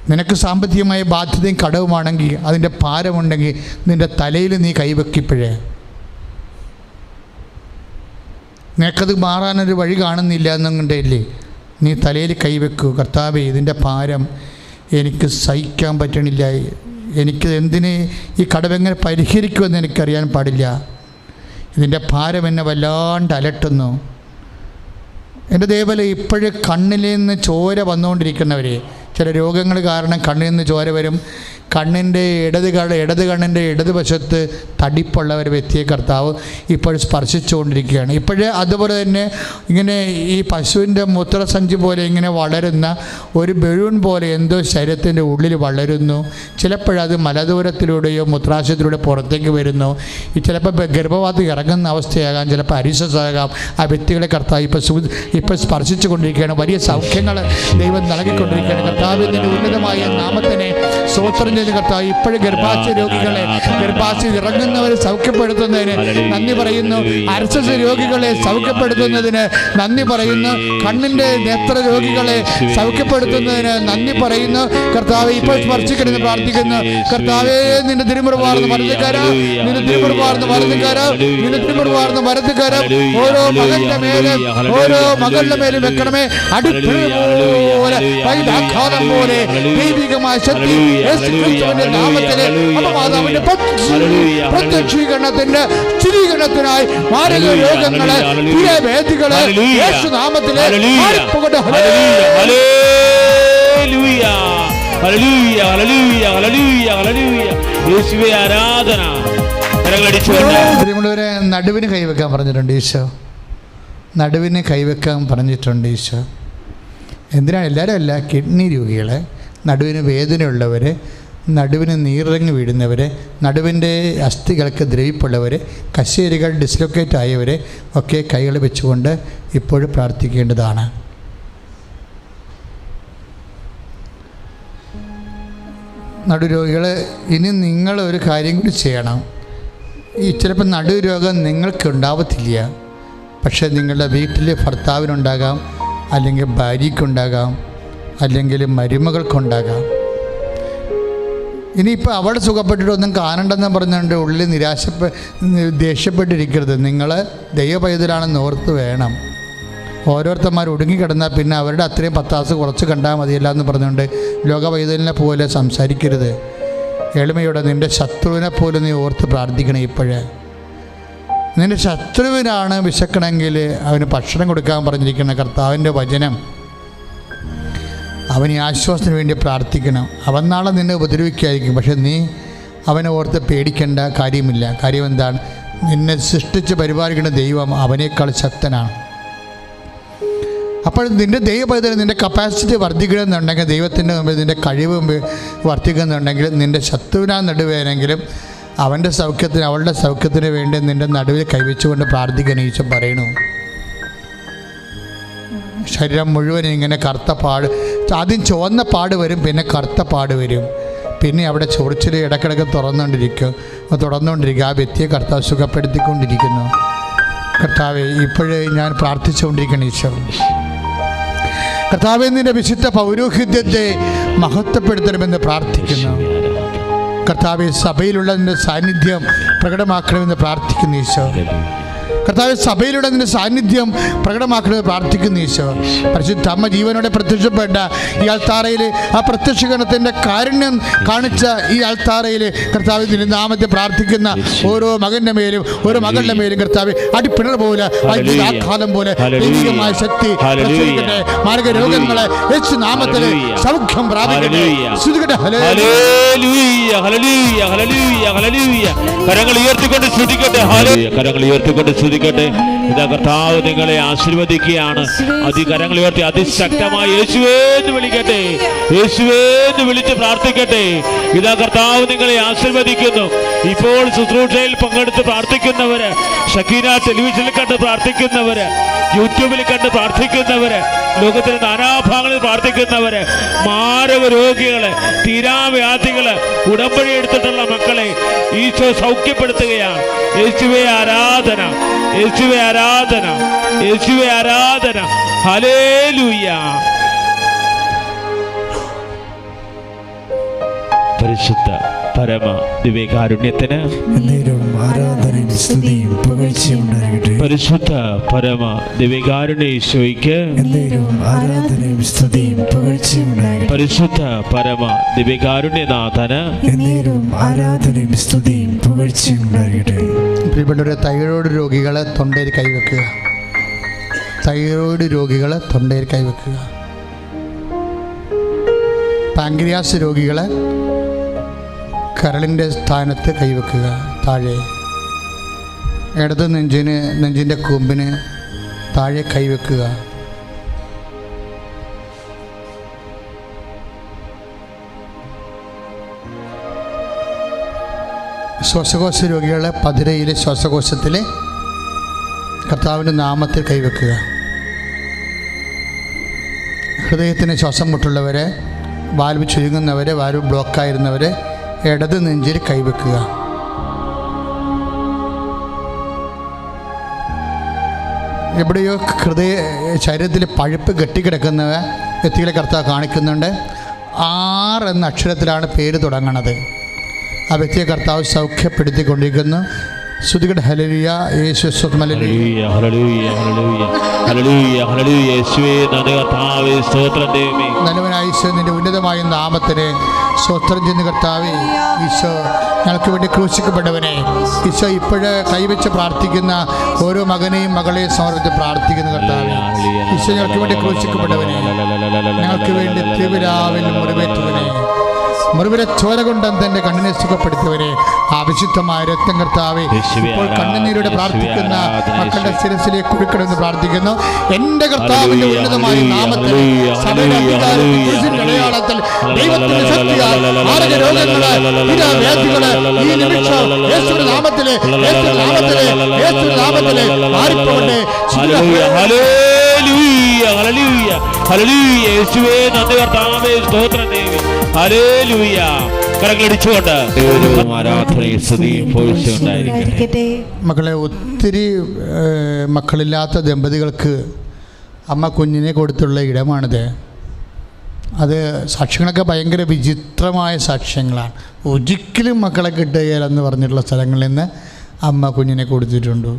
നിനക്ക് സാമ്പത്തികമായ ബാധ്യതയും കടവുമാണെങ്കിൽ അതിൻ്റെ ഭാരമുണ്ടെങ്കിൽ നിൻ്റെ തലയിൽ നീ കൈവെക്കിപ്പോഴേ നിനക്കത് മാറാനൊരു വഴി കാണുന്നില്ല എന്നുകൊണ്ടല്ലേ നീ തലയിൽ കൈവെക്കൂ. കർത്താവേ, ഇതിൻ്റെ ഭാരം എനിക്ക് സഹിക്കാൻ പറ്റണില്ല. എനിക്ക് എന്തിന് ഈ കടവെങ്ങനെ പരിഹരിക്കുമെന്ന് എനിക്കറിയാൻ പാടില്ല. ഇതിൻ്റെ ഭാരം എന്നെ വല്ലാണ്ട് അലട്ടുന്നു. എൻ്റെ ദേവലെ, ഇപ്പോഴും കണ്ണിൽ നിന്ന് ചോര വന്നുകൊണ്ടിരിക്കുന്നവരെ, ചില രോഗങ്ങൾ കാരണം കണ്ണിൽ നിന്ന് ചോര വരും. കണ്ണിൻ്റെ ഇടത് കണ്ണിൻ്റെ ഇടതുവശത്ത് തടിപ്പുള്ള ഒരു വ്യക്തിയെ കർത്താവ് ഇപ്പോൾ സ്പർശിച്ചുകൊണ്ടിരിക്കുകയാണ്. ഇപ്പോഴേ അതുപോലെ തന്നെ ഇങ്ങനെ ഈ പശുവിൻ്റെ മൂത്രസഞ്ചി പോലെ ഇങ്ങനെ വളരുന്ന ഒരു ബലൂൺ പോലെ എന്തോ ശരീരത്തിൻ്റെ ഉള്ളിൽ വളരുന്നു. ചിലപ്പോഴത് മലദൂരത്തിലൂടെയോ മൂത്രാശയത്തിലൂടെ പുറത്തേക്ക് വരുന്നു. ഈ ചിലപ്പോൾ ഗർഭപാത്രം ഇറങ്ങുന്ന അവസ്ഥയാകാം, ചിലപ്പോൾ അരിശസാകാം. ആ വ്യക്തികളെ കർത്താവ് ഇപ്പോൾ സ്പർശിച്ചു കൊണ്ടിരിക്കുകയാണ്. വലിയ സൗഖ്യങ്ങൾ ദൈവം നൽകിക്കൊണ്ടിരിക്കുകയാണ്. കർത്താവിൻ്റെ ഉന്നതമായ നാമത്തിനെ സ്തോത്രം ചെയ്ത് കർത്താവ് ഇപ്പോഴും ഗർഭാശയ രോഗികളെ, ഗർഭാശയം ഇറങ്ങുന്നവരെ സൗഖ്യപ്പെടുത്തുന്നതിന് നന്ദി പറയുന്നു. അർശസ് രോഗികളെ സൗഖ്യപ്പെടുത്തുന്നതിന് നന്ദി പറയുന്നു. കണ്ണിൻ്റെ നേത്ര രോഗികളെ സൗഖ്യപ്പെടുത്തുന്നതിന് നന്ദി പറയുന്നു. കർത്താവ് ഇപ്പോൾ സ്പർശിക്കണമെന്ന് പ്രാർത്ഥിക്കുന്നു. കർത്താവേ, നിന്റെ തിരുമുറിവാർന്ന് വലതുകരം, നിന്റെ തിരുമുറിവാർന്ന് വലതുകരം, നിന്റെ തിരുമുറിവാർന്ന് വലതുകരം ഓരോ മകന്റെ മേലും ഓരോ മകളുടെ മേലും വെക്കണമേ. അടിപ്പുപോലെ അഭിഷേകം പോലെ ദൈവികമായ ശക്തി യേശുക്രിസ്തുവിന്റെ നാമത്തിൽ മാതാവിന്റെ പ്രത്യക്ഷീകരണത്തിന്റെ സ്ഥിരീകരണത്തിനായി മാരക രോഗങ്ങളെ വേദികളെ യേശു നാമത്തിലെ ആരാധന. പ്രിയമുള്ളവരെ, നടുവിന് കൈവെക്കാൻ പറഞ്ഞിട്ടുണ്ട് ഈശോ. നടുവിന് കൈവെക്കാൻ പറഞ്ഞിട്ടുണ്ട് ഈശോ. എന്തിനാണ്? എല്ലാവരും അല്ല, കിഡ്നി രോഗികളെ, നടുവിന് വേദനയുള്ളവർ, നടുവിന് നീറിറങ്ങി വീഴുന്നവർ, നടുവിൻ്റെ അസ്ഥികൾക്ക് ദ്രവിപ്പുള്ളവർ, കശേരുകൾ ഡിസ്ലൊക്കേറ്റ് ആയവർ ഒക്കെ കൈകൾ വെച്ചുകൊണ്ട് ഇപ്പോഴും പ്രാർത്ഥിക്കേണ്ടതാണ്. നടുരോഗികൾ, ഇനി നിങ്ങൾ ഒരു കാര്യം കൂടി ചെയ്യണം. ഈ ചിലപ്പോൾ നടുരോഗം നിങ്ങൾക്ക് ഉണ്ടാവത്തില്ല, പക്ഷേ നിങ്ങളുടെ വീട്ടിൽ ഭർത്താവിനുണ്ടാകാം, അല്ലെങ്കിൽ ഭാര്യയ്ക്കുണ്ടാകാം, അല്ലെങ്കിൽ മരുമകൾക്കുണ്ടാകാം. ഇനിയിപ്പോൾ അവിടെ സുഖപ്പെട്ടിട്ടൊന്നും കാണണ്ടെന്ന് പറഞ്ഞുകൊണ്ട് ഉള്ളിൽ ദേഷ്യപ്പെട്ടിരിക്കരുത്. നിങ്ങൾ ദൈവപൈതലാണെന്ന് ഓർത്ത് വേണം. ഓരോരുത്തന്മാർ ഒടുങ്ങിക്കിടന്നാൽ പിന്നെ അവരുടെ അത്രയും പത്താസ് കുറച്ച് കണ്ടാൽ മതിയല്ല എന്ന് പറഞ്ഞുകൊണ്ട് ലോകപൈതലിനെ പോലെ സംസാരിക്കരുത്. എളിമയോടെ നിൻ്റെ ശത്രുവിനെ പോലെ നീ ഓർത്ത് പ്രാർത്ഥിക്കണം. ഇപ്പോഴേ നിൻ്റെ ശത്രുവിനാണ് വിശക്കണമെങ്കിൽ അവന് ഭക്ഷണം കൊടുക്കാൻ പറഞ്ഞിരിക്കുന്ന കർത്താവിൻ്റെ വചനം. അവന് ആശ്വാസത്തിന് വേണ്ടി പ്രാർത്ഥിക്കണം. അവൻ നാളെ നിന്നെ ഉപദ്രവിക്കായിരിക്കും, പക്ഷെ നീ അവനെ ഓർത്ത് പേടിക്കേണ്ട കാര്യമില്ല. കാര്യം എന്താണ്? നിന്നെ സൃഷ്ടിച്ച് പരിപാലിക്കുന്ന ദൈവം അവനേക്കാൾ ശക്തനാണ്. അപ്പോൾ നിൻ്റെ ദൈവപൈതൽ നിൻ്റെ കപ്പാസിറ്റി വർദ്ധിക്കണമെന്നുണ്ടെങ്കിൽ, ദൈവത്തിൻ്റെ മുമ്പിൽ നിൻ്റെ കഴിവ് വർദ്ധിക്കുന്നുണ്ടെങ്കിൽ, നിൻ്റെ ശത്രുവിനാ നടുവേനെങ്കിലും അവൻ്റെ സൗഖ്യത്തിന്, അവളുടെ സൗഖ്യത്തിന് വേണ്ടി നിൻ്റെ നടുവിൽ കൈവച്ചുകൊണ്ട് പ്രാർത്ഥിക്കാൻ ഈശോ പറയണു. ശരീരം മുഴുവൻ ഇങ്ങനെ കറുത്ത പാട്, ആദ്യം ചുവന്ന പാട് വരും, പിന്നെ കറുത്ത പാട് വരും, പിന്നെ അവിടെ ചൊറിച്ചിൽ ഇടയ്ക്കിടയ്ക്ക് തുടർന്നുകൊണ്ടിരിക്കുക. ആ വ്യക്തിയെ കർത്താവ് സുഖപ്പെടുത്തിക്കൊണ്ടിരിക്കുന്നു. കർത്താവെ, ഇപ്പോഴേ ഞാൻ പ്രാർത്ഥിച്ചുകൊണ്ടിരിക്കണം. ഈശോ കർത്താവെ, നിൻ്റെ വിശുദ്ധ പൗരോഹിത്യത്തെ മഹത്വപ്പെടുത്തണമെന്ന് പ്രാർത്ഥിക്കുന്നു. കർത്താവെ, സഭയിലുള്ള നിൻ്റെ സാന്നിധ്യം പ്രകടമാക്കണമെന്ന് പ്രാർത്ഥിക്കുന്നു. ഈശോ കർത്താവെ, സഭയിലൂടെ നിൻ്റെ സാന്നിധ്യം പ്രകടമാക്കണമെന്ന് പ്രാർത്ഥിക്കുന്നു. ഈശോ പരിശുദ്ധ അമ്മ ജീവനോടെ പ്രത്യക്ഷപ്പെട്ട ഈ അൾത്താറയിൽ, ആ പ്രത്യക്ഷീകരണത്തിൻ്റെ കാരുണ്യം കാണിച്ച ഈ അൾത്താറയിൽ കർത്താവ് നിന്റെ നാമത്തെ പ്രാർത്ഥിക്കുന്ന ഓരോ മകൻ്റെ മേലും ഓരോ മകളുടെ മേലും കർത്താവ് അടിപ്പിണർ പോലെ, അത്ഭുതാഘാതം പോലെ ദൈവികമായ ശക്തി പ്രസരിക്കട്ടെ. മാരക രോഗങ്ങളെ യേശു നാമത്തിൽ സൗഖ്യം പ്രാപിക്കട്ടെ. കരങ്ങൾ ഉയർത്തിക്കൊണ്ട് സ്തുതിക്കട്ടെ. കരങ്ങൾ ഉയർത്തിക്കൊണ്ട് സ്തുതിക്കട്ടെ. ഇതാ കർത്താവ് നിങ്ങളെ ആശീർവദിക്കുകയാണ്. കരങ്ങൾ ഉയർത്തി അതിശക്തമായി യേശുവേന്ന് വിളിക്കട്ടെ. യേശുവേന്ന് വിളിച്ച് പ്രാർത്ഥിക്കട്ടെ. ഇതാ കർത്താവ് നിങ്ങളെ ആശീർവദിക്കുന്നു. ഇപ്പോൾ ശുശ്രൂഷയിൽ പങ്കെടുത്ത് പ്രാർത്ഥിക്കുന്നവര്, ഷക്കീന ടെലിവിഷനിൽ കണ്ട് പ്രാർത്ഥിക്കുന്നവര്, യൂട്യൂബിൽ കണ്ട് പ്രാർത്ഥിക്കുന്നവര്, ലോകത്തിന്റെ നാനാഭാഗങ്ങളിൽ പ്രാർത്ഥിക്കുന്നവര്, മാരക രോഗികള്, തീരാവ്യാധികള്, ഉടമ്പടി എടുത്തിട്ടുള്ള മക്കളെ ഈശോ സൗഖ്യപ്പെടുത്തുകയാണ്. യേശുവേ ആരാധന, യേശുവേ ആരാധന, യേശുവേ ആരാധന. ഹല്ലേലൂയ. പരിശുദ്ധ പരമ ദിവ്യകാരുണ്യത്തിന് ആരാധനയും സ്തുതിയും പുകഴ്ചയും ഉണ്ടാകട്ടെ. പരിശുദ്ധ പരമ ദിവ്യകാരുണ്യ ഈശോയ്ക്ക് ആരാധനയും സ്തുതിയും പുകഴ്ചയും ഉണ്ടാകട്ടെ. പരിശുദ്ധ പരമ ദിവ്യകാരുണ്യനാഥന് ആരാധനയും സ്തുതിയും പുകഴ്ചയും ഉണ്ടാകട്ടെ. പ്രിയപ്പെട്ടവരെ, തൈറോയ്ഡ് രോഗികളെ തൊണ്ടയിൽ കൈവെക്കുക. തൈറോയ്ഡ് രോഗികളെ തൊണ്ടയിൽ കൈവെക്കുക. പാൻക്രിയാസ് രോഗികളെ കരളിൻ്റെ സ്ഥാനത്ത് കൈവെക്കുക. താഴെ ഇടത് നെഞ്ചിൻ്റെ കൂമ്പിന് താഴെ കൈവെക്കുക. ശ്വാസകോശ രോഗികളെ പതിരയിലെ ശ്വാസകോശത്തിൽ കർത്താവിൻ്റെ നാമത്തിൽ കൈവെക്കുക. ഹൃദയത്തിന് ശ്വാസം മുട്ടുള്ളവരെ, വാൽവ് ചുരുങ്ങുന്നവരെ, വാൽവ് ബ്ലോക്കായിരുന്നവരെ ഇടത് നെഞ്ചിൽ കൈവെക്കുക. എവിടെയോ ശരീരത്തിൽ പഴുപ്പ് കെട്ടിക്കിടക്കുന്ന വ്യക്തികളെ കർത്താവ് കാണിക്കുന്നുണ്ട്. 6 എന്ന അക്ഷരത്തിലാണ് പേര് തുടങ്ങുന്നത്. ആ വ്യക്തിയെ കർത്താവ് സൗഖ്യപ്പെടുത്തിക്കൊണ്ടിരിക്കുന്നു. ശ്രുതികട ഹല്ലേലൂയ. യേശു സ്തോത്രം. ഹല്ലേലൂയ. ഹല്ലേലൂയ ഹല്ലേലൂയ ഹല്ലേലൂയ ഹല്ലേലൂയ യേശുവേ നന്ദി കർത്താവേ സ്തോത്രം ദൈവമേ. നല്ലവനായ ഈശോ നിന്റെ ഉന്നതമായ നാമത്തിന് സ്തോത്രം ചെയ്യുന്ന കർത്താവേ. ഈശോ ഞങ്ങൾക്ക് വേണ്ടി ക്രൂശിക്കപ്പെട്ടവനെ, ഈശോ ഇപ്പോഴ് കൈവച്ച് പ്രാർത്ഥിക്കുന്ന ഓരോ മകനെയും മകളെയും സമർപ്പിച്ച് പ്രാർത്ഥിക്കുന്ന കർത്താവേ. ഈശോ ഞങ്ങൾക്ക് വേണ്ടി ക്രൂശിക്കപ്പെട്ടവനെ, ഞങ്ങൾക്ക് വേണ്ടി തിരുവിരാവിൽ മുറിവേറ്റവനെ, മുറിവിലെ ചോര കൊണ്ട് തന്റെ കണ്ണിനെ സുഖപ്പെടുത്തിയവരെ, ആവശ്യമായ രക്തം കർത്താവേ ഇപ്പോൾ കണ്ണുനീരോടെ പ്രാർത്ഥിക്കുന്ന മക്കളുടെ ശിരസിലേക്ക് കുഴിക്കണമെന്ന് പ്രാർത്ഥിക്കുന്നു. എന്റെ കർത്താവിന്റെ ഉന്നതമായ നാമത്തിൽ സഭയുടെ അധികാരത്തിന്റെ അടയാളത്തിൽ ദൈവത്തിന്റെ ശക്തിയാൽ മാരക രോഗങ്ങള് വ്യാധികള് ഈ നിമിഷം യേശുവിന്റെ നാമത്തിലെ മാറിപ്പോകട്ടെ. യേശുവേ നന്ദി കർത്താവേ സ്തോത്രം ദൈവമേ. ഹല്ലേലൂയ. കരങ്ങളടിച്ചുകൊണ്ട് ആരാധനയും സ്തുതിയും ഉണ്ടായിരിക്കട്ടെ. മക്കളെ, ഒത്തിരി മക്കളില്ലാത്ത ദമ്പതികൾക്ക് അമ്മ കുഞ്ഞിനെ കൊടുത്തുള്ള ഇടമാണിത്. അത് സാക്ഷ്യങ്ങളൊക്കെ ഭയങ്കര വിചിത്രമായ സാക്ഷ്യങ്ങളാണ്. ഒരിക്കലും മക്കളെ കിട്ടുകയില്ലെന്ന് പറഞ്ഞിട്ടുള്ള സ്ഥലങ്ങളിൽ നിന്ന് അമ്മ കുഞ്ഞിനെ കൊടുത്തിട്ടുണ്ട്.